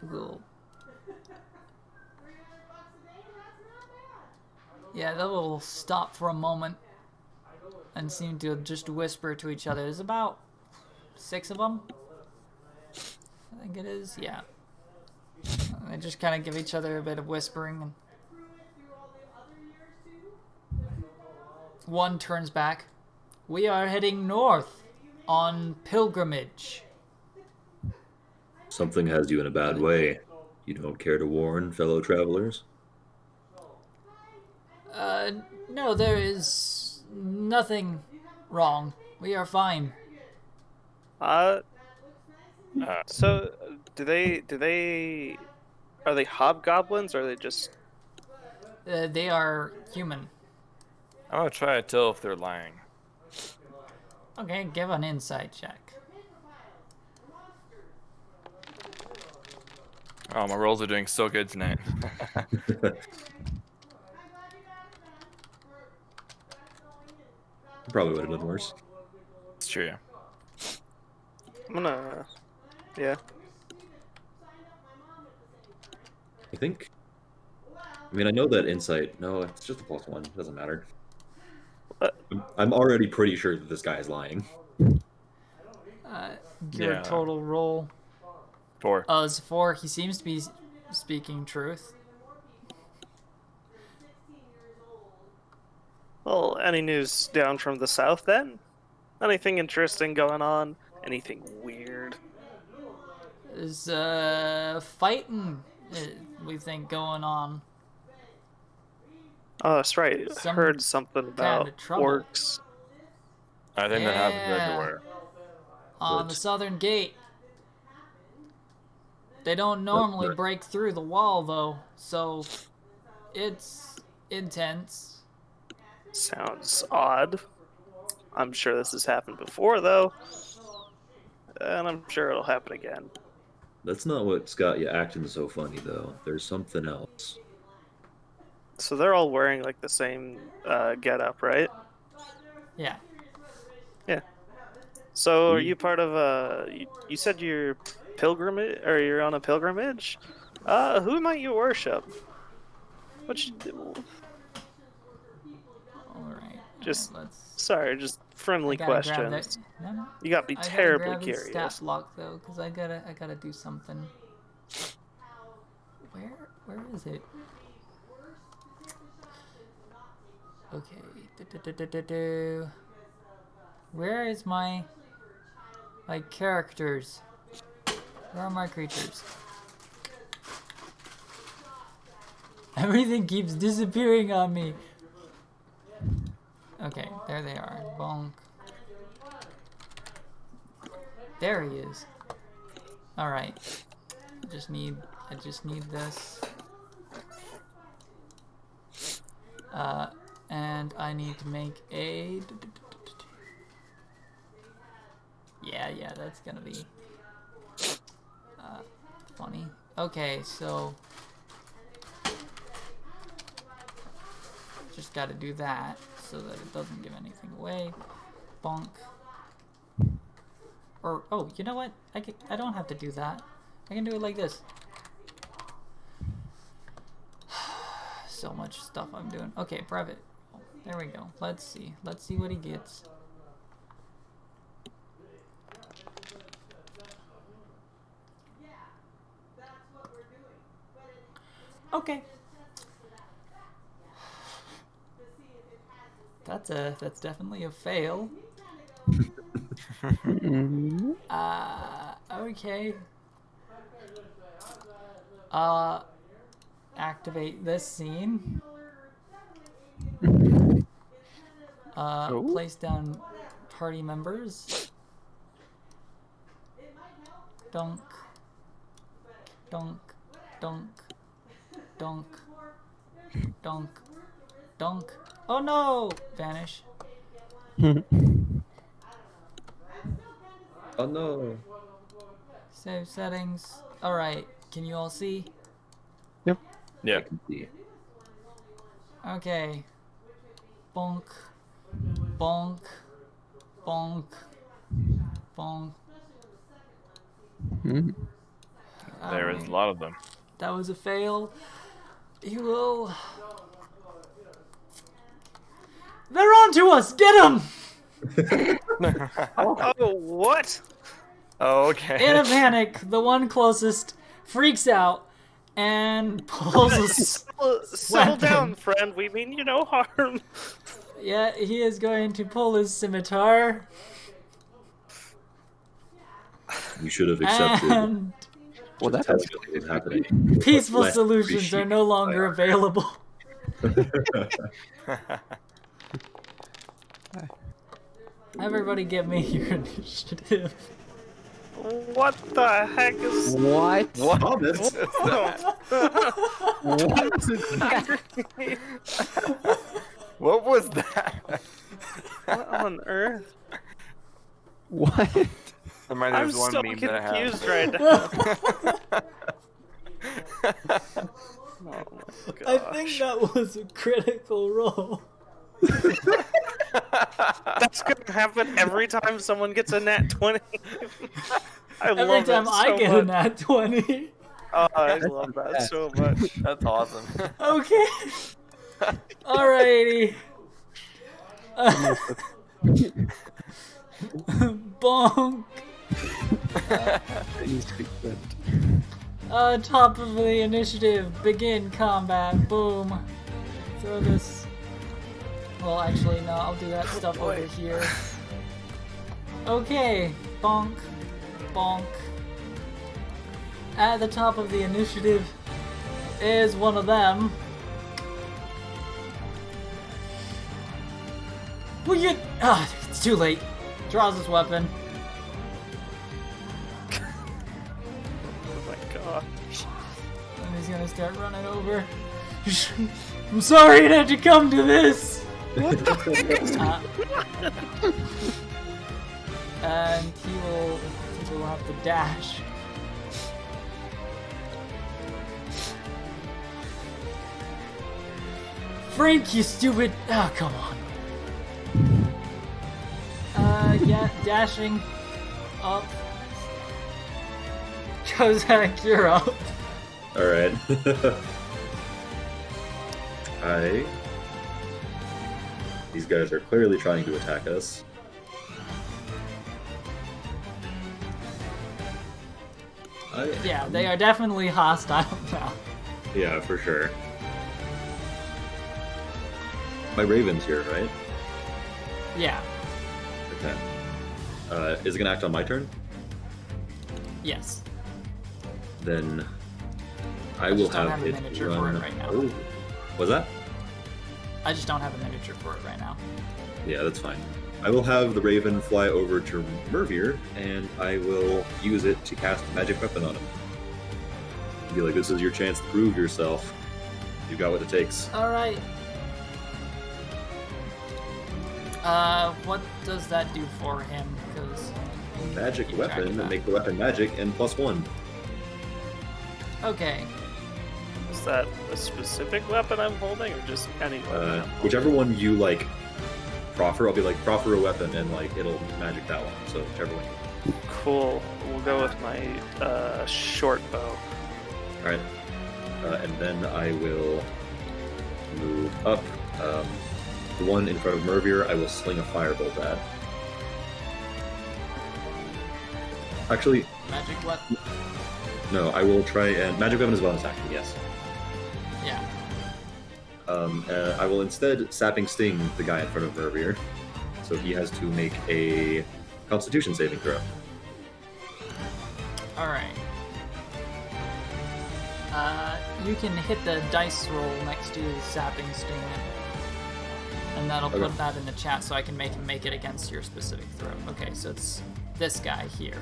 We'll... Yeah, they will stop for a moment and seem to just whisper to each other. There's about 6 of them. I think it is, yeah. They just kind of give each other a bit of whispering. And one turns back. We are heading north on pilgrimage. Something has you in a bad way. You don't care to warn fellow travelers? No, there is nothing wrong. We are fine. So are they hobgoblins or are they just... They are human. I'm gonna try to tell if they're lying. Okay, give an insight check. Oh, my rolls are doing so good tonight. Probably would have been worse. It's true. I'm gonna... Yeah. I think. I mean, I know that insight. No, it's just a +1. It doesn't matter. I'm already pretty sure that this guy is lying. Your Yeah. total roll. 4. Is 4. He seems to be speaking truth. Well, any news down from the south then? Anything interesting going on? Anything weird? There's fighting, we think, going on. Oh, that's right. I Some heard something about kinda trouble. orcs. I think that happens Yeah. everywhere. On the southern gate. They don't normally right. break through the wall, though, so it's intense. Sounds odd. I'm sure this has happened before, though. And I'm sure it'll happen again. That's not what's got you acting so funny, though. There's something else. So they're all wearing, like, the same get-up, right? Yeah. Yeah. So are you part of a... You said you're pilgrimage, or you're on a pilgrimage? Who might you worship? What you do? Alright. Just... Let's... Sorry, just friendly I gotta grab questions. that. No. You got me I gotta terribly grab his curious. stat block though, because I gotta do something. Where is it? Okay. Where is my characters? Where are my creatures? Everything keeps disappearing on me. Okay, there they are. Bonk. There he is. All right. I just need this. And I need to make a. Yeah, that's gonna be funny. Okay, so just got to do that so that it doesn't give anything away. Bonk. Or oh, you know what? I don't have to do that. I can do it like this. So much stuff I'm doing. Okay, private. There we go. Let's see. Let's see what he gets. Okay. That's definitely a fail. Okay. Activate this scene. Place down party members. Dunk. Dunk. Dunk. Dunk. Dunk. Dunk. Oh no! Vanish. Oh no. Save settings. Alright, can you all see? Yep. Yeah. I can see. Okay. Bonk. Bonk. Bonk. Bonk. There is a lot of them. That was a fail. You will. They're on to us! Get them! Oh, what? Okay. In a panic, the one closest freaks out and pulls a Settle weapon. down, friend. We mean you no harm. Yeah, he is going to pull his scimitar You should have accepted. and Well, just that's telling us what's happening. peaceful Less solutions are no longer available. Everybody give me your initiative. What the heck is... what? Thomas. What was that? What on earth? What? Remind me I'm of one so meme that I have. confused right now. Oh my I gosh. think that was a critical roll. That's gonna happen every time someone gets a nat 20. I Every love time it I so get a much. nat 20. Oh, I love that so much. That's awesome. Okay. Alrighty. Bonk. It needs to be flipped. Top of the initiative. Begin combat. Boom. Throw this. Well, actually, no. I'll do that stuff over here. Okay. Bonk. Bonk. At the top of the initiative is one of them. Will you? It's too late. Draws his weapon. Oh my gosh. And he's gonna start running over. I'm sorry it had to come to this. And he will have to dash. Frank, you stupid! Oh, come on. Yeah, dashing up. Kozak, you're up. Alright. Hi. These guys are clearly trying to attack us. Yeah, they are definitely hostile now. Yeah, for sure. My Raven's here, right? Yeah, Okay. Is it gonna act on my turn? yes. Then I will just don't have have a it miniature for run. it right now. Oh, was that? I just don't have a miniature for it right now. Yeah, that's fine. I will have the Raven fly over to Mervier, and I will use it to cast a magic weapon on him. Be like, this is your chance to prove yourself. You got what it takes. Alright. What does that do for him? Because Magic keep track of weapon, that. make the weapon magic, and +1. Okay. Is that a specific weapon I'm holding, or just any weapon? I'm holding? Whichever one you like proffer, I'll be like, proffer a weapon, and like it'll magic that one. So whichever one. Cool. We'll go with my short bow. Alright. And then I will move up. The one in front of Mervier, I will sling a firebolt at. Actually, Magic weapon. no, I will try and... Magic weapon is bonus action, yes. Yeah. I will instead Sapping Sting the guy in front of Mervier. So he has to make a Constitution saving throw. Alright. You can hit the dice roll next to Sapping Sting, and that'll Okay. put that in the chat so I can make him make it against your specific throw. Okay, so it's this guy here.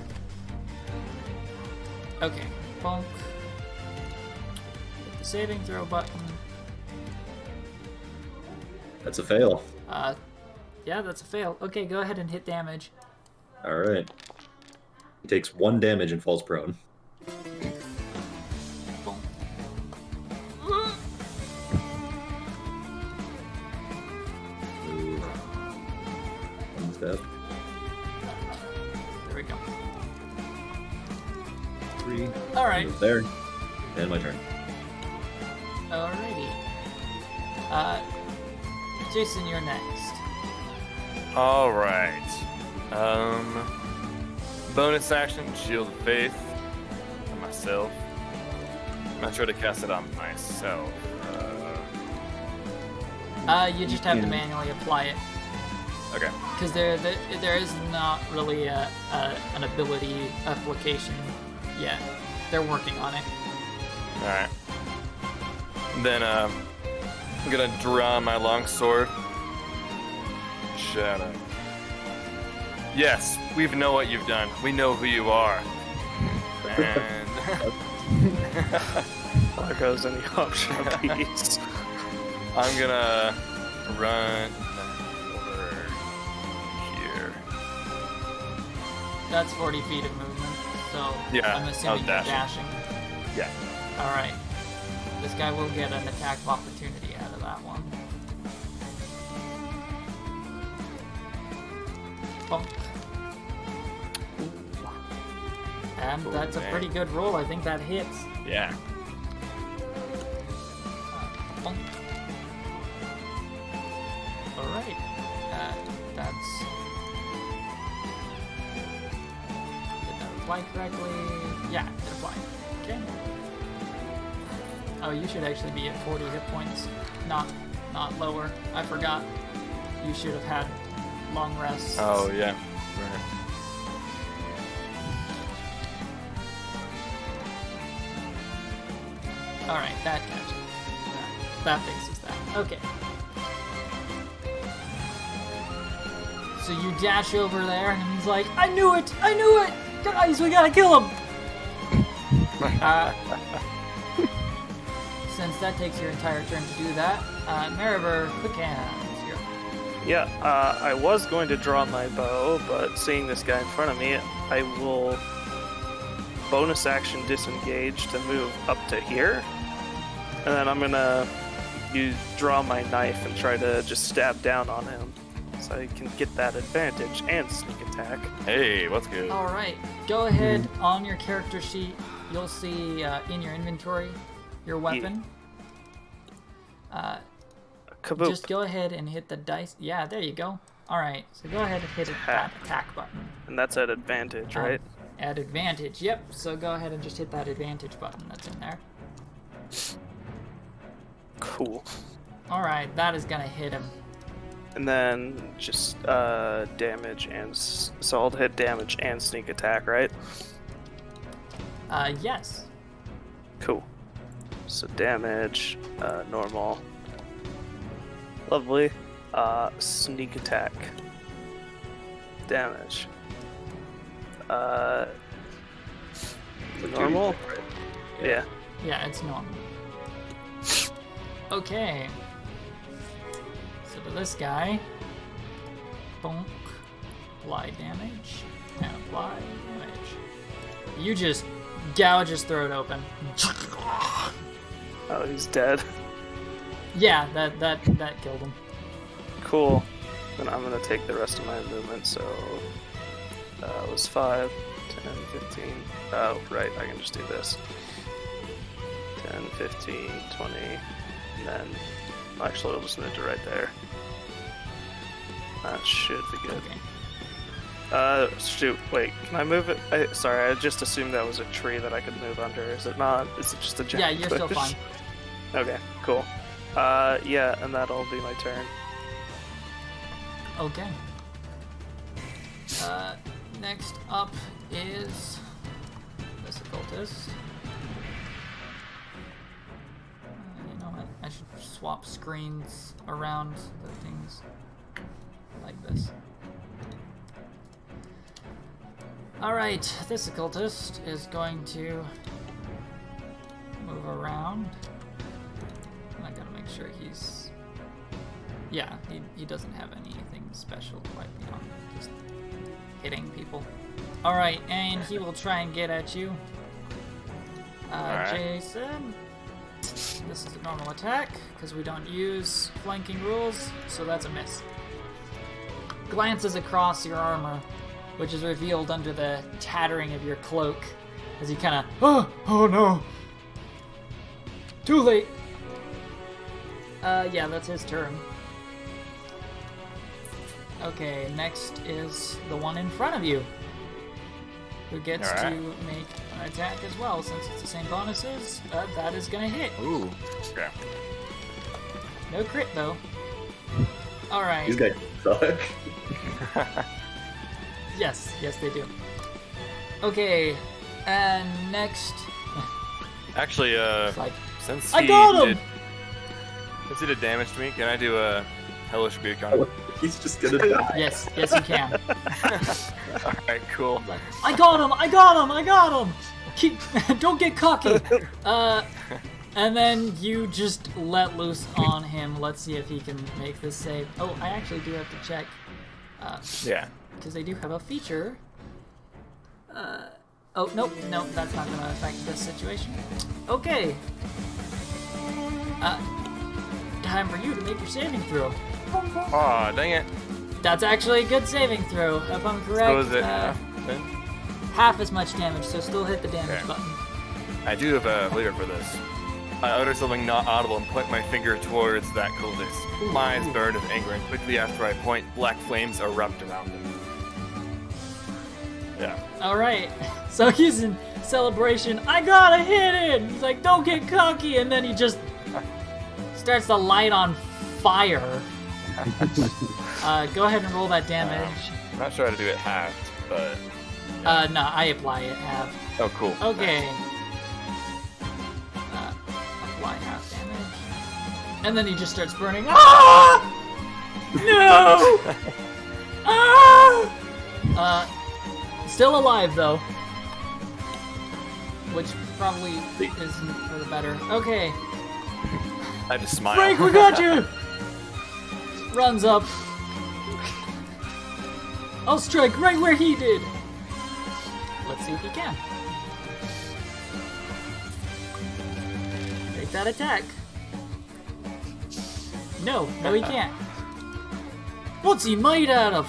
Okay, bonk. Hit the saving throw button. That's a fail. Yeah, that's a fail. Okay, go ahead and hit damage. All right. He takes 1 damage and falls prone. Bonk. Ooh. 1 step. There we go. 3. Alright. Move there. And my turn. Alrighty. Jason, you're next. All right. Bonus action, Shield of Faith on myself. I'm not sure to cast it on myself. You just have to can- manually apply it. Okay. Because there is not really an ability application yet. They're working on it. All right. Then I'm gonna draw my longsword. Shadow. Yes, we know what you've done. We know who you are. And There goes any option piece. I'm gonna run over here. That's 40 feet of movement. So Yeah, I'm I was assuming you're dashing. dashing. Yeah. All right. This guy will get an attack of opportunity out of that one. Bump. And Oh, that's a man. pretty good roll. I think that hits. Yeah. Bump. All right. That's. Did that apply correctly? Yeah, it applied. Okay. Oh, you should actually be at 40 hit points, not lower. I forgot. You should have had long rests. Oh yeah. Right. All right, that catches. That fixes that. Okay. So you dash over there, and he's like, "I knew it! I knew it! Guys, we gotta kill him!" Since that takes your entire turn to do that, Mariver, quick hands. You're up. Yeah, I was going to draw my bow, but seeing this guy in front of me, I will bonus action disengage to move up to here. And then I'm gonna draw my knife and try to just stab down on him. So I can get that advantage and sneak attack. Hey, what's good? All right, go ahead on your character sheet. You'll see in your inventory your weapon. Kaboom. Just go ahead and hit the dice. Yeah, there you go. All right, so go ahead and hit that attack button. And that's at advantage, right? At advantage, yep. So go ahead and just hit that advantage button that's in there. Cool. All right, that is gonna hit him. And then just damage and so I'll hit damage and sneak attack, right? Yes. Cool. So damage, normal. Lovely. Sneak attack. Damage. Normal? Yeah. Yeah, it's normal. Okay. So to this guy, bonk, apply damage, and apply damage. You just gouge his throat open. Oh, he's dead. Yeah, that killed him. Cool. Then I'm gonna take the rest of my movement, so it was 5, 10, 15. Oh, right, I can just do this. 10, 15, 20, and then actually I'll just move to right there. That should be good. Okay. Shoot, wait, can I move it? Sorry, I just assumed that was a tree that I could move under. Is it not? Is it just a giant Yeah, you're still bush? fine. Okay, cool. Yeah, and that'll be my turn. Okay. Next up is this occultist. You know what? I should swap screens around the things like this. Alright, this occultist is going to move around. I gotta make sure he's... Yeah, he doesn't have anything special quite beyond just hitting people. Alright, and he will try and get at you. Alright. Jason, this is a normal attack, because we don't use flanking rules, so that's a miss. Glances across your armor, which is revealed under the tattering of your cloak, as you kind of, oh no, too late. Yeah, that's his turn. Okay, next is the one in front of you, who gets to make an attack as well, since it's the same bonuses. That is gonna hit. Ooh. Okay. No crit though. All right. These guys suck. Yes, they do. Okay, and next. Actually, It's like, since I he got him! since he did damage to me, can I do a hellish rebuke on him? He's just gonna die. Yes, you can. All right, cool. Like, I got him! Don't get cocky. And then you just let loose on him. Let's see if he can make this save. Oh, I actually do have to check. Yeah. Because they do have a feature. Oh, nope, that's not going to affect this situation. Okay. Time for you to make your saving throw. Aw, dang it. That's actually a good saving throw, if I'm correct. So is it half then? Half as much damage, so still hit the damage Okay. button. I do have a leader for this. I utter something not audible and point my finger towards that cultist. My eyes burn with anger, and quickly after I point, black flames erupt around him. Yeah. Alright, so he's in celebration. I gotta hit it! He's like, don't get cocky, and then he just starts to light on fire. Go ahead and roll that damage. I'm not sure how to do it halved, but... No, I apply it half. Oh, cool. Okay. Apply half damage. And then he just starts burning. Ah! No! Ah! Still alive, though. Which probably isn't for the better. Okay. I just smile. Frank, we got you! Runs up. I'll strike right where he did. Let's see if he can. Take that attack. No, he can't. What's he made out of?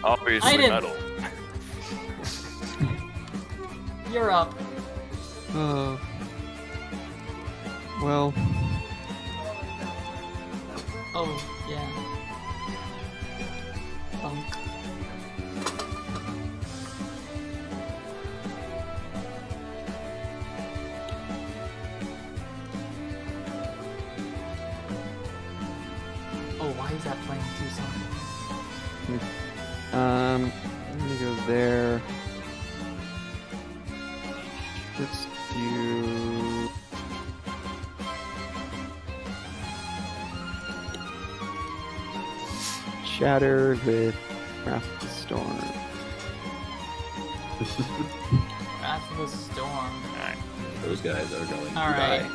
Obviously I didn't- metal. You're up. Oh. Well, Oh, yeah. Thunk. Oh, why is that playing too soon? I'm gonna go there. Let's do. Shatter with Wrath of the Storm. Wrath of the Storm. Those guys are going to Alright. die.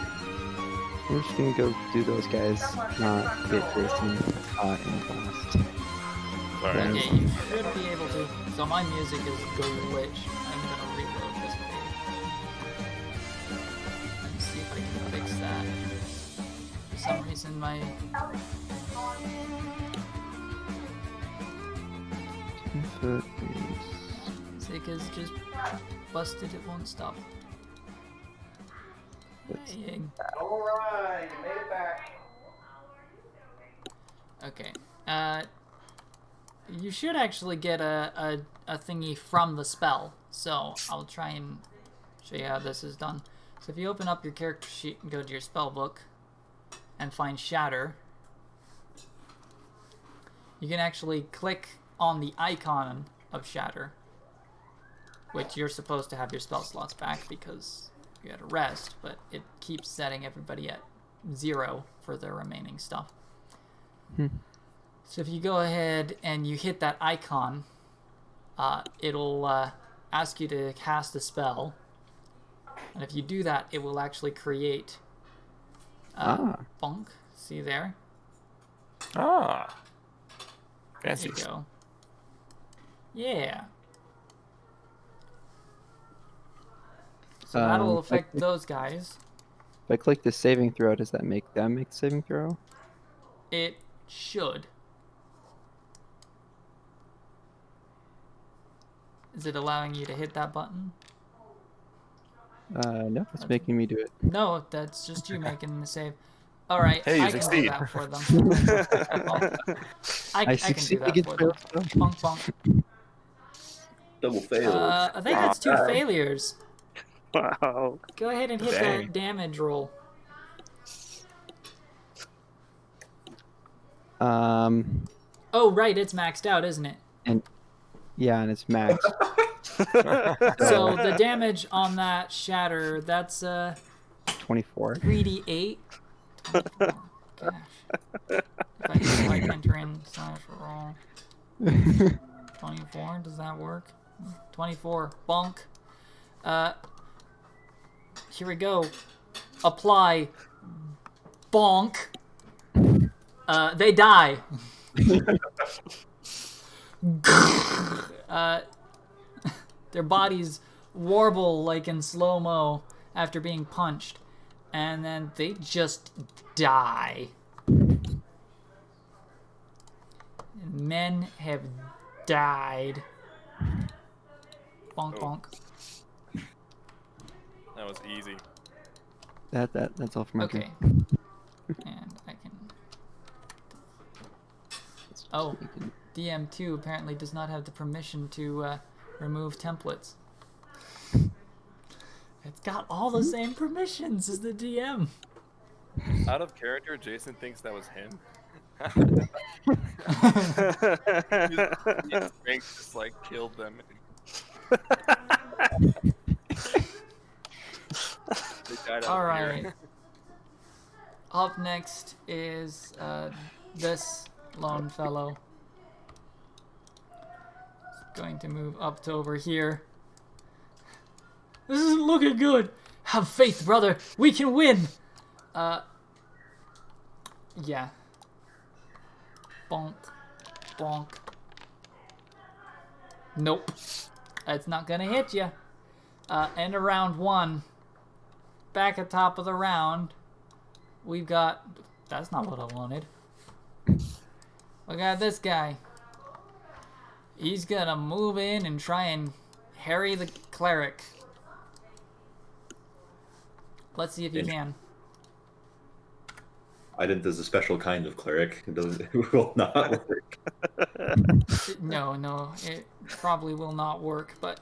We're just gonna go do those guys, not get Jason in the blast. Sorry. Yeah. Okay, you should be able to. So my music is glitch. I'm gonna reload this page. Let's see if I can fix that. For some reason my... 10 foot music is just busted, it won't stop playing. Alright, you made it back. Okay. You should actually get a thingy from the spell. So I'll try and show you how this is done. So if you open up your character sheet and go to your spell book and find Shatter, you can actually click on the icon of Shatter, which you're supposed to have your spell slots back because you had a rest, but it keeps setting everybody at 0 for their remaining stuff. So if you go ahead and you hit that icon, it'll ask you to cast a spell. And if you do that, it will actually create bunk. See there? Ah. There Fancy. you go. Yeah. So that'll affect those guys. If I click the saving throw, does that make them make the saving throw? It should. Is it allowing you to hit that button? No, it's making me do it. No, that's just you making the save. All right, Hey, you I can do succeed. that for them. I I can do succeed that against for them. fail. Bonk, bonk. Double failed. I think that's 2 failures. Wow. Go ahead and hit Dang. that damage roll. Oh, right, it's maxed out, isn't it? And it's max. So the damage on that shatter, that's 24. 3d8. 24. Gosh. If I just like enter in /roll. 24, does that work? 24, bonk. Here we go. Apply. Bonk. They die. Their bodies warble like in slow-mo after being punched, and then they just die. Men have died. Bonk, bonk. That was easy. That's all for my Okay. turn. And I can... Oh, DM2 apparently does not have the permission to remove templates. It's got all the same permissions as the DM. Out of character, Jason thinks that was him. His strength just like killed them. They died out of All fear. right. Up next is this lone fellow. Going to move up to over here. This isn't looking good. Have faith, brother. We can win. Yeah. Bonk. Bonk. Nope. It's not gonna hit you. End of round 1. Back at top of the round, we've got... That's not what I wanted. We got this guy. He's gonna move in and try and harry the cleric. Let's see if he can. I think there's a special kind of cleric. It will not work. No, it probably will not work, but...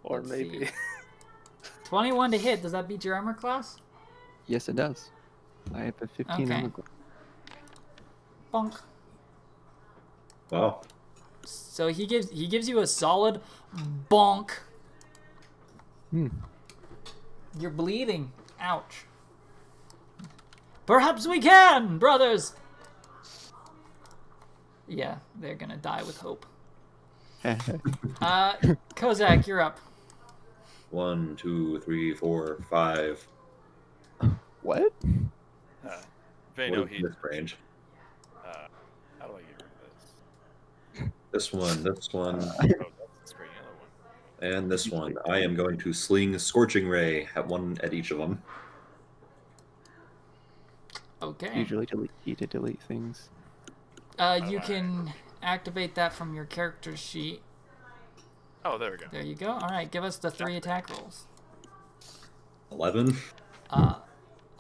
Or Let's maybe. see. 21 to hit. Does that beat your armor class? Yes, it does. I have a 15 Okay. armor class. Bonk. Wow. So he gives you a solid bonk. You're bleeding. Ouch. Perhaps we can, brothers. Yeah, they're gonna die with hope. Kozak, you're up. 1, 2, 3, 4, 5. What? They What know is he. this range? How do I get rid of this? This one, this one, Oh, that's the screen. Other one. and this one. I am going to sling Scorching Ray at one at each of them. Okay. Usually delete things. You can activate that from your character sheet. Oh, there we go. There you go. All right, give us the 3 attack rolls. 11,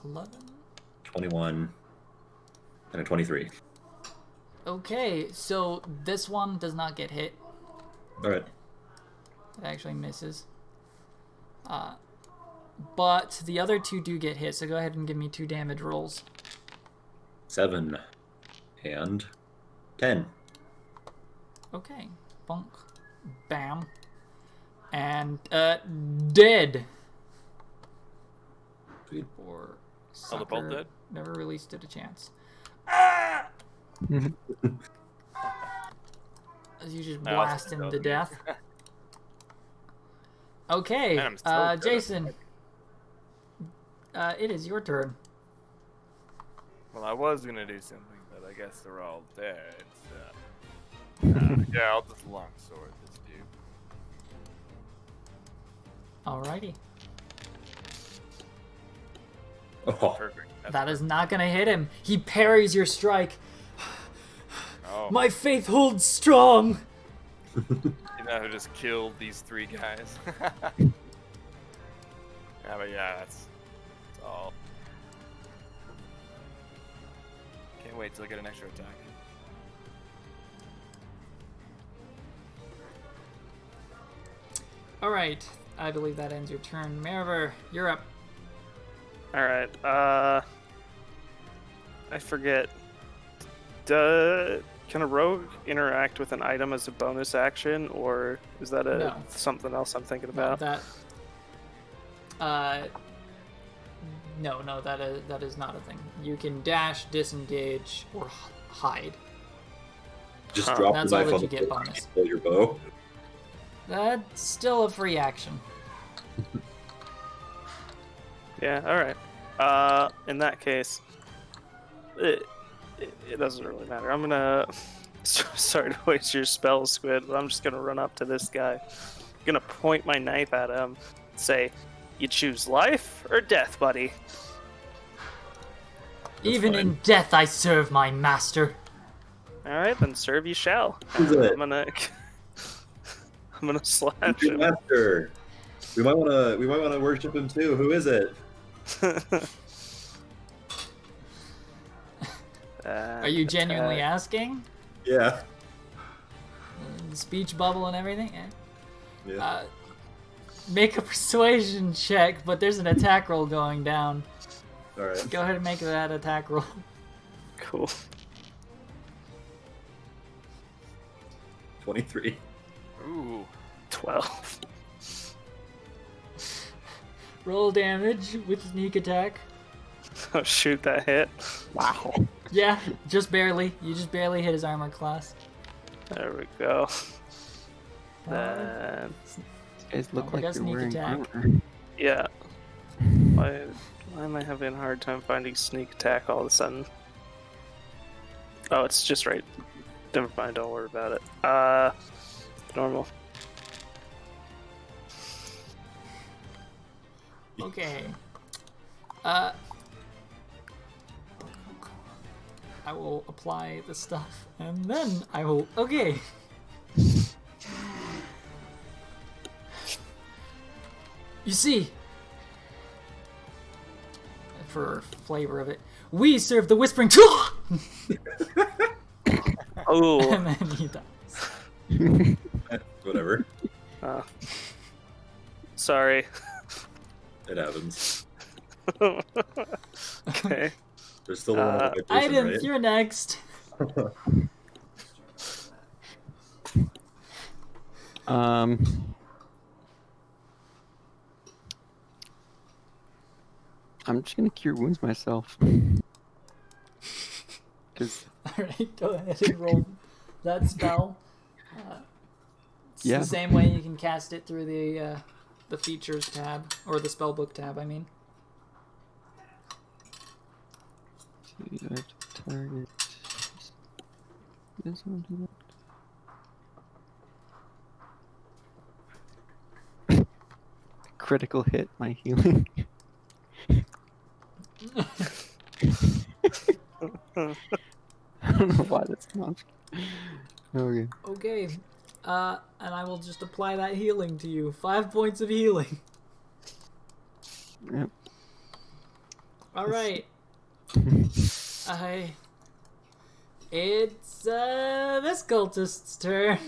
11. 21, and a 23. Okay, so this one does not get hit. All right. It actually misses. But the other 2 do get hit, so go ahead and give me 2 damage rolls. 7 and 10. Okay. Bonk. Bam. And, dead. Sweet. Or Oh, the bolt sucker dead? never really stood a chance. Ah! As you just I also blast think him that to was me. death. Okay, Man, I'm so good at Jason. It is your turn. Well, I was gonna do something, but I guess they're all dead. So. Yeah, I'll just longsword this dude. Alrighty. Oh, Perfect. That's That is not gonna hit him. He parries your strike. Oh, My faith holds strong. you know who just killed these 3 guys? Yeah, but yeah, that's all. Can't wait till I get an extra attack. Alright. I believe that ends your turn. Mariver, you're up. Alright, I forget. Can a rogue interact with an item as a bonus action, or is that No. something else I'm thinking No, about? that. No, that is not a thing. You can dash, disengage, or hide. just Huh. drop That's the all knife that on you the get floor bonus. and pull your bow. That's still a free action. Yeah, alright. In that case, it doesn't really matter. I'm gonna... Sorry to waste your spell, Squid, but I'm just gonna run up to this guy. I'm gonna point my knife at him, say, "You choose life or death, buddy?" Even fine. in death, I serve my master. Alright, then serve you shall. Who's And it? I'm gonna... I'm gonna slash Your him. master. We might wanna worship him too. Who is it? Are you genuinely asking? Yeah. Speech bubble and everything? Eh. Yeah. Make a persuasion check, but there's an attack roll going down. All right. Go ahead and make that attack roll. Cool. 23. Ooh. 12. Roll damage with sneak attack. Oh shoot, that hit. Wow. Yeah, just barely. You just barely hit his armor class. There we go. Then... These guys look Oh, like that's they're sneak wearing attack. armor. Yeah. Why am I having a hard time finding sneak attack all of a sudden? Oh, it's just right. Never mind, don't worry about it. Normal. Okay. I will apply the stuff, and then I will... Okay. You see, for flavor of it, we serve the Whispering... Oh, And then he dies. Whatever. sorry. It happens. Okay. There's still one other person, Items, right? you're next. I'm just gonna cure wounds myself. Cause Alright, go ahead and roll that spell. It's Yeah. the same way you can cast it through the features tab, or the spellbook tab, I mean. you have to target this one. Do that. Critical hit my healing. I don't know why that's an option. Okay. Okay, and I will just apply that healing to you. 5 points of healing. Yep. Alright. It's, this cultist's turn.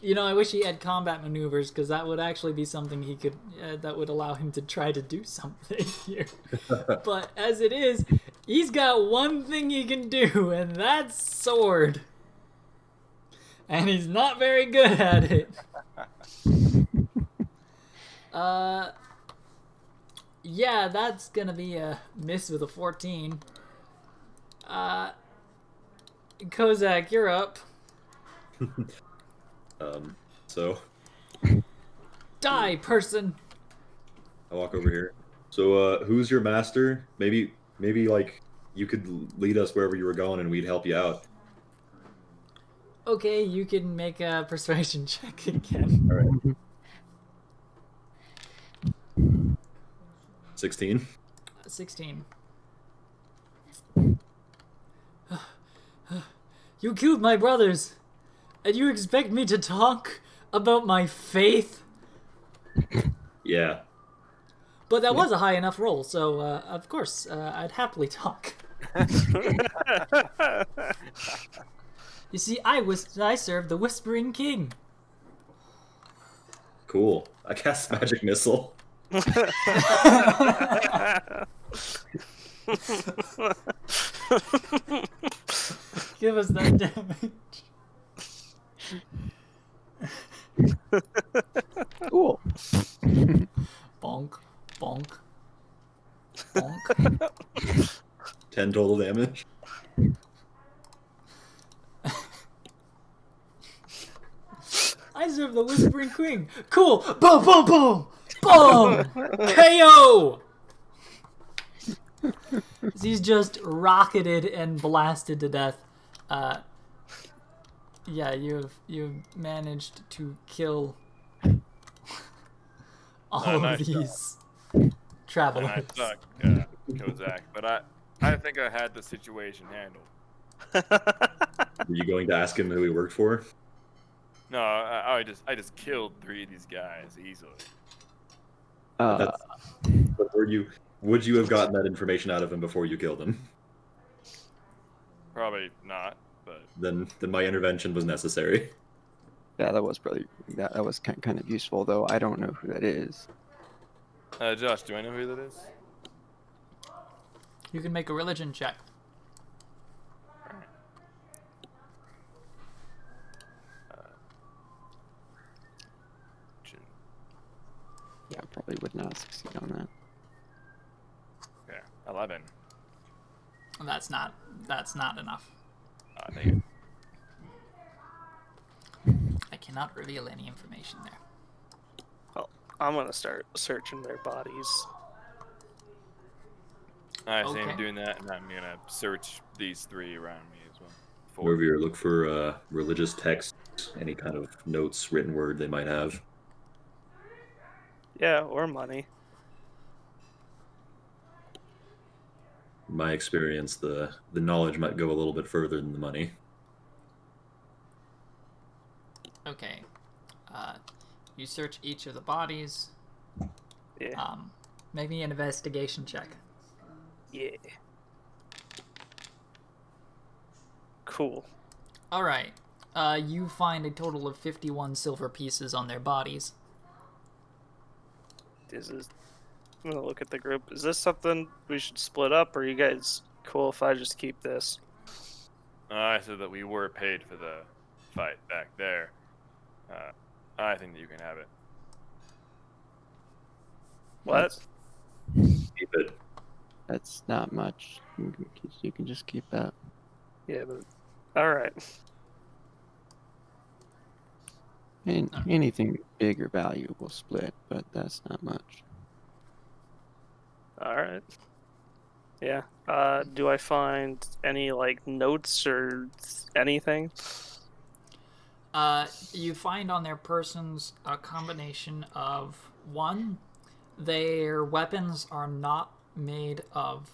I wish he had combat maneuvers, because that would actually be something he could, that would allow him to try to do something here. But as it is, he's got one thing he can do, and that's sword. And he's not very good at it. Yeah, that's gonna be a miss with a 14. Kozak, you're up. So Die, person! I walk over here. So, who's your master? Maybe, like, you could lead us wherever you were going and we'd help you out. Okay, you can make a persuasion check again. Alright. 16. 16. You killed my brothers, and you expect me to talk about my faith? Yeah. But that was a high enough roll, so of course I'd happily talk. You see, I serve the Whispering King. Cool. I cast Magic Missile. Give us that damage. Cool. Bonk, bonk, bonk. 10 total damage. I serve the Whispering King. Cool. Boom, boom, boom, boom. KO. He's just rocketed and blasted to death. Yeah, you've managed to kill all of these travelers. And I suck, Kozak, but I think I had the situation handled. Were you going to ask him who he worked for? No, I just killed 3 of these guys easily. But would you have gotten that information out of him before you killed him? Probably not, but Then my intervention was necessary. Yeah, that was probably that was kind of useful, though. I don't know who that is. Josh, do I know who that is? You can make a religion check. Yeah, I probably would not succeed on that. Okay, 11. That's not enough. Dang I cannot reveal any information there. Well, I'm gonna start searching their bodies. it. I see Okay. him doing that, and I'm gonna search these 3 around me as well. Over here, look for religious texts, any kind of notes, written word they might have. Yeah, or money. In my experience, the knowledge might go a little bit further than the money. Okay. You search each of the bodies. Yeah. Make me an investigation check. Yeah. Cool. All right. You find a total of 51 silver pieces on their bodies. I'm gonna look at the group. Is this something we should split up, or are you guys cool if I just keep this? I said that we were paid for the fight back there. I think that you can have it. What? Keep it. That's not much. You can just keep that. Yeah, but all right. And anything big or valuable split, but that's not much. All right. Yeah. Do I find any like notes or anything? You find on their persons a combination of, one, their weapons are not made of...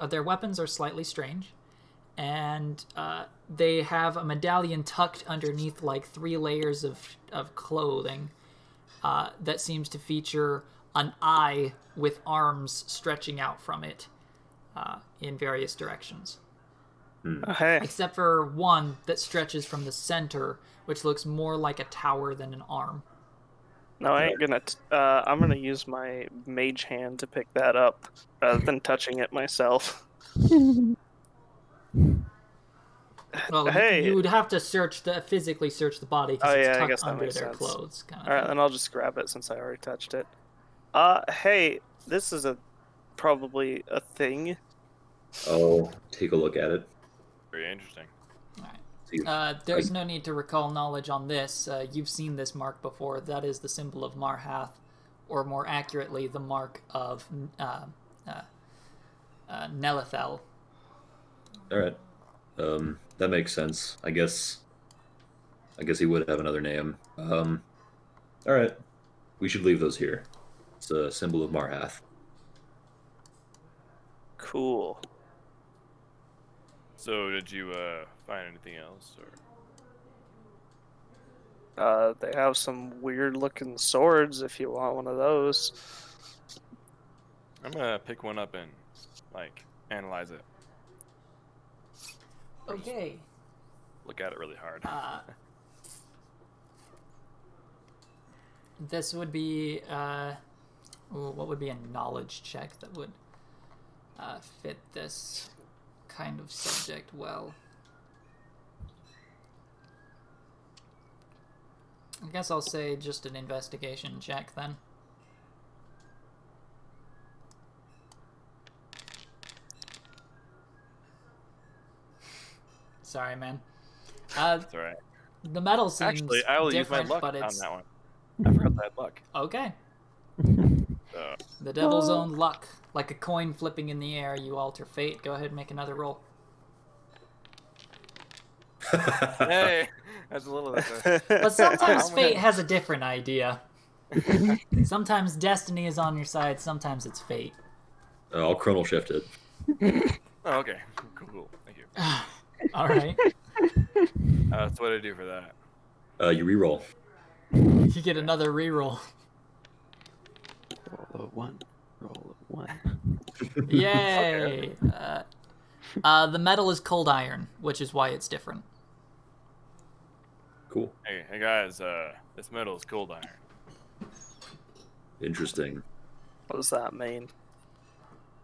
their weapons are slightly strange, and they have a medallion tucked underneath like 3 layers of clothing that seems to feature an eye with arms stretching out from it in various directions. Hey, except for one that stretches from the center, which looks more like a tower than an arm. no, I ain't gonna. I'm gonna use my mage hand to pick that up rather than touching it myself. Well, Hey. you would have to physically search the body because Oh it's yeah, I tucked guess that under makes their sense. clothes. Kind of All right, thing. then I'll just grab it since I already touched it. Hey, this is probably a thing. I'll take a look at it. Very interesting. See if There's no need to recall knowledge on this. You've seen this mark before. That is the symbol of Marhath, or more accurately, the mark of Nelithel. All right. That makes sense. I guess he would have another name. All right. We should leave those here. It's a symbol of Marhath. Cool. So, did you find anything else, or? They have some weird-looking swords. If you want one of those. I'm gonna pick one up and analyze it. Okay. Look at it really hard. This would be what would be a knowledge check that would fit this kind of subject well? I guess I'll say just an investigation check then. Sorry, man. That's all right. The metal seems Actually, I will use my different, luck but on it's that one. I forgot that luck. okay. So, The devil's own luck, like a coin flipping in the air. You alter fate. Go ahead and make another roll. hey, that's a little bit. But sometimes fate has a different idea. Sometimes destiny is on your side. Sometimes it's fate. I'll chronal shift it. Oh, okay. Cool. Thank you. All right. So what do I do for that? You reroll. You get another reroll. Roll a 1. Roll a 1. Yay! The metal is cold iron, which is why it's different. Cool. Hey guys, this metal is cold iron. Interesting. What does that mean?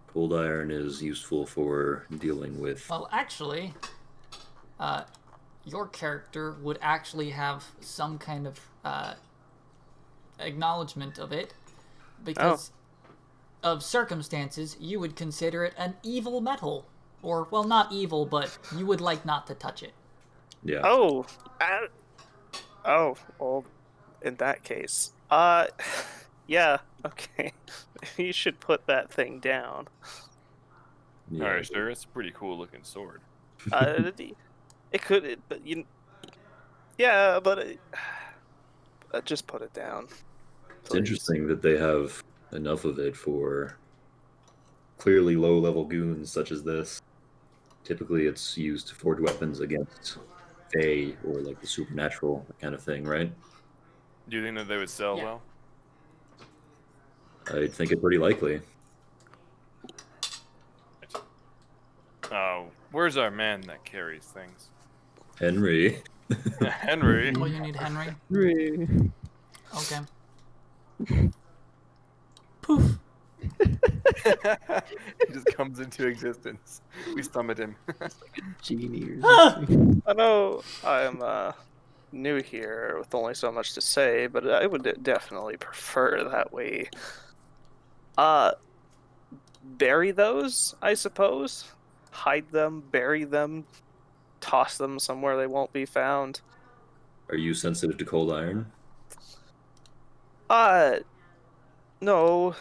Cold iron is useful for dealing with. Well, actually, your character would actually have some kind of acknowledgement of it, because of circumstances, you would consider it an evil metal. Or, well, not evil, but you would like not to touch it. Yeah. Oh, well, in that case, yeah, okay. You should put that thing down. Yeah. Alright, sure. It's a pretty cool looking sword. It could, but yeah, but just put it down. It's interesting that they have enough of it for clearly low-level goons such as this. Typically, it's used to forge weapons against Fae or like the supernatural kind of thing, right? Do you think that they would sell Yeah. well? I think it pretty likely. Where's our man that carries things? Henry. Henry. Well, you need Henry. Hooray. Okay. Poof. He just comes into existence. We summon him. Genie or Ah! something. I know I'm new here with only so much to say, but I would definitely prefer that we bury those, I suppose. Hide them, bury them, toss them somewhere they won't be found. Are you sensitive to cold iron? No,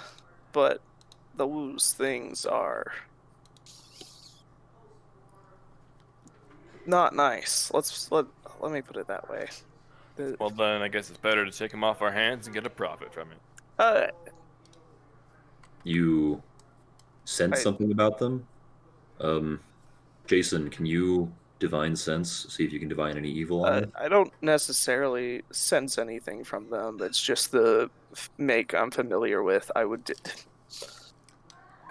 but those things are not nice. Let me put it that way. Well, then I guess it's better to take him off our hands and get a profit from it. You sense I- something about them? Jason, can you divine sense? See if you can divine any evil on them? I don't necessarily sense anything from them. It's just the make I'm familiar with. I would.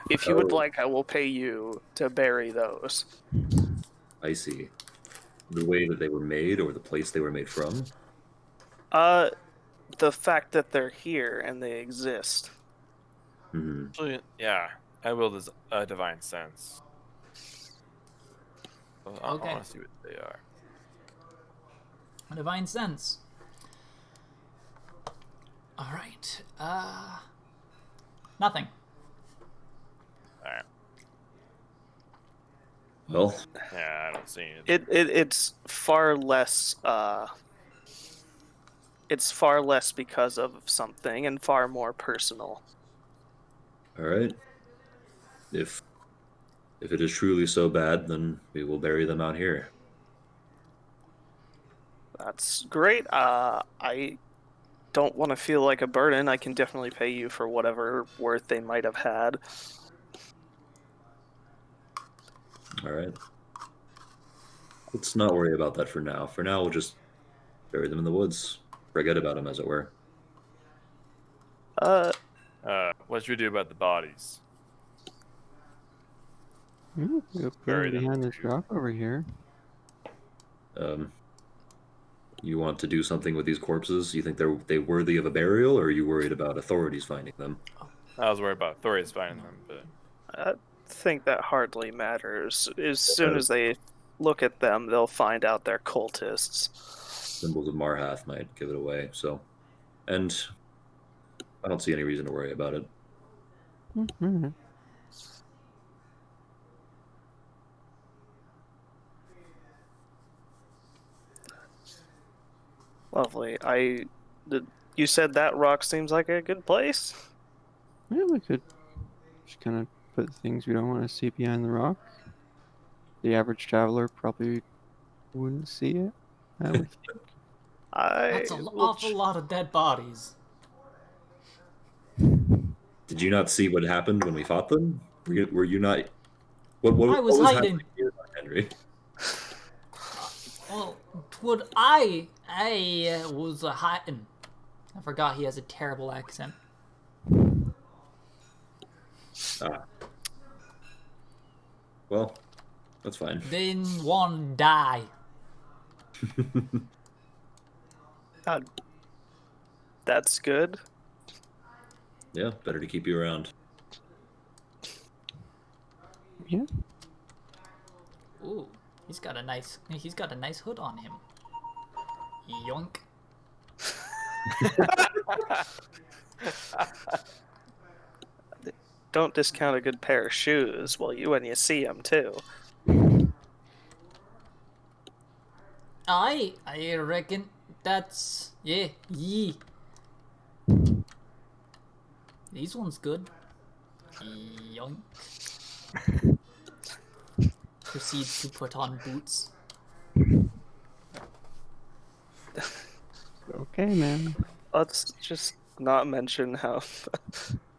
If you would Oh. like, I will pay you to bury those. I see. The way that they were made or the place they were made from? The fact that they're here and they exist. Hmm. Actually, yeah, I will divine sense. I Okay. want to see what they are. A divine sense. All right. Nothing. All right. Well, Yeah, I don't see it. It's far less. It's far less because of something and far more personal. all right. If it is truly so bad, then we will bury them out here. That's great. I don't want to feel like a burden. I can definitely pay you for whatever worth they might have had. All right. Let's not worry about that for now. For now, we'll just bury them in the woods. Forget about them, as it were. What should we do about the bodies? Go put Bury them them. behind this rock over here. You want to do something with these corpses? You think they worthy of a burial, or are you worried about authorities finding them? I was worried about authorities finding them, but I think that hardly matters. As soon as they look at them, they'll find out they're cultists. Symbols of Marhath might give it away. So, and I don't see any reason to worry about it. Mm-hmm. Lovely. You said that rock seems like a good place? Yeah, we could just kind of put things we don't want to see behind the rock. The average traveler probably wouldn't see it, I would think. That's an awful lot of dead bodies. Did you not see what happened when we fought them? Were you not? What I was what hiding. happening here, Henry? Well, I was hiding. I forgot he has a terrible accent. Ah. Well, that's fine. Didn't want to die. That's good. Yeah, better to keep you around. Yeah. Ooh, he's got a nice hood on him. Yoink. Don't discount a good pair of shoes. Well, when you see them too. I reckon that's yeah. These ones good. Yoink. Proceeds to put on boots. Okay, man. Let's just not mention how.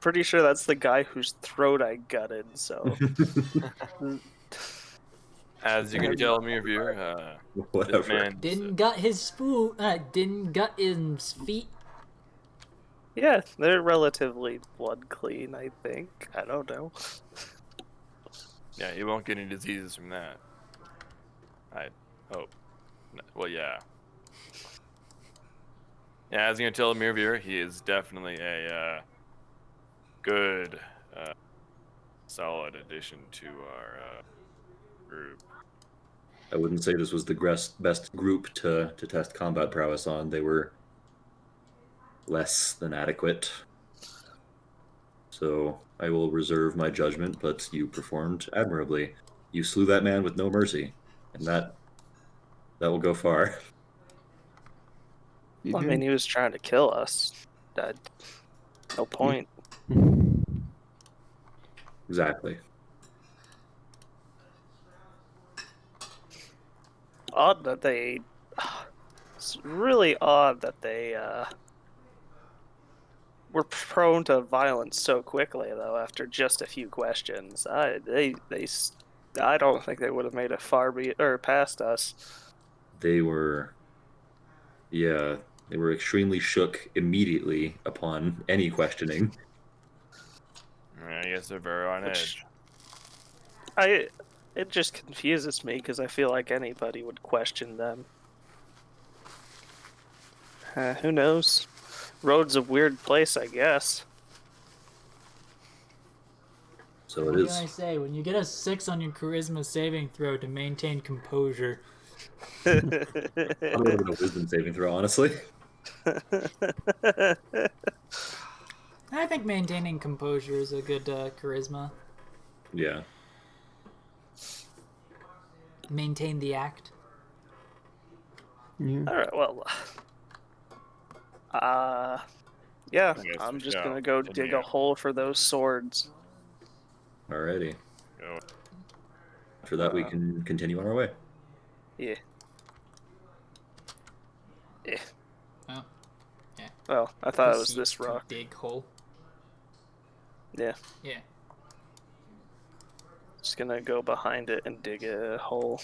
Pretty sure that's the guy whose throat I gutted. So as you can tell, me reviewer, Whatever. this man Didn't gut his didn't gut his feet. yeah, they're relatively blood clean. I think. I don't know. yeah, he won't get any diseases from that. I hope. Well, yeah. Yeah, as you can tell, me reviewer, he is definitely a good, solid addition to our group. I wouldn't say this was the best group to test combat prowess on. They were less than adequate. So I will reserve my judgment, but you performed admirably. You slew that man with no mercy, and that will go far. You I do. mean, he was trying to kill us. No point. Exactly. Odd that they. It's really odd that they were prone to violence so quickly, though. After just a few questions, I don't think they would have made it past us. They were extremely shook immediately upon any questioning. I guess they're very on edge. It just confuses me because I feel like anybody would question them. Who knows? Road's a weird place, I guess. So What it can I is. say? When you get a 6 on your charisma saving throw to maintain composure, I would have been a wisdom saving throw, honestly. I think maintaining composure is a good charisma. Yeah. Maintain the act. Yeah. Alright, well. Yeah, I guess I'm we just shall gonna go dig continue. a hole for those swords. Alrighty. Go. After that, we can continue on our way. Yeah. Yeah. Oh, yeah. Well, I thought it was Proceed this to rock. dig hole. Yeah. Yeah. Just gonna go behind it and dig a hole.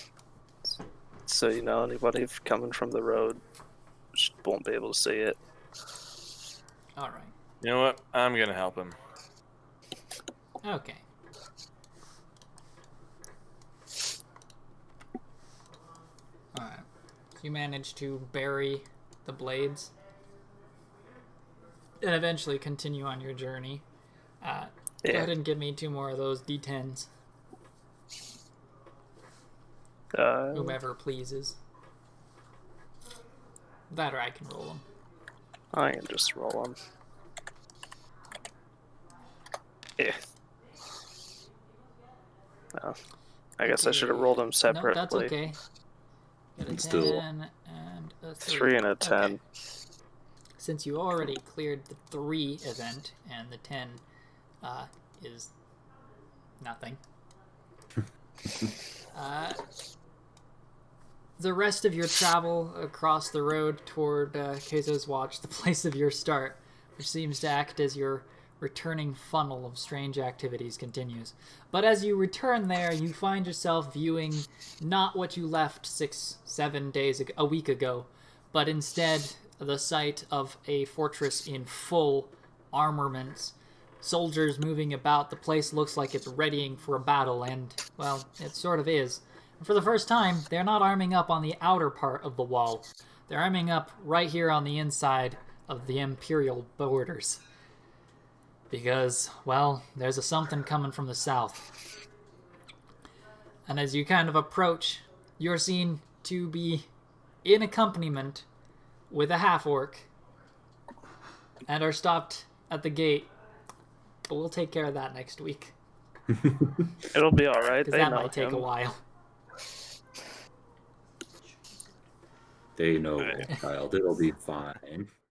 So, anybody coming from the road just won't be able to see it. All right. You know what? I'm gonna help him. Okay. All right. So you manage to bury the blades and eventually continue on your journey. Go ahead and give me 2 more of those D10s. Whomever pleases. That or I can roll them. I can just roll them. Yeah. Oh, I guess I should have rolled them separately. No, that's okay. Get a 10 Still- and a 3. 3 and a 10. Okay. Since you already cleared the 3 event and the 10 is nothing. The rest of your travel across the road toward Kezo's Watch, the place of your start, which seems to act as your returning funnel of strange activities, continues. But as you return there, you find yourself viewing not what you left 6-7 days ago, a week ago, but instead the sight of a fortress in full armaments, soldiers moving about. The place looks like it's readying for a battle, and, well, it sort of is. And for the first time, they're not arming up on the outer part of the wall. They're arming up right here on the inside of the Imperial borders. Because, well, there's a something coming from the south. And as you kind of approach, you're seen to be in accompaniment with a half-orc and are stopped at the gate. But we'll take care of that next week. It'll be alright. Because They that know might take him. a while. They know, child. It'll be fine.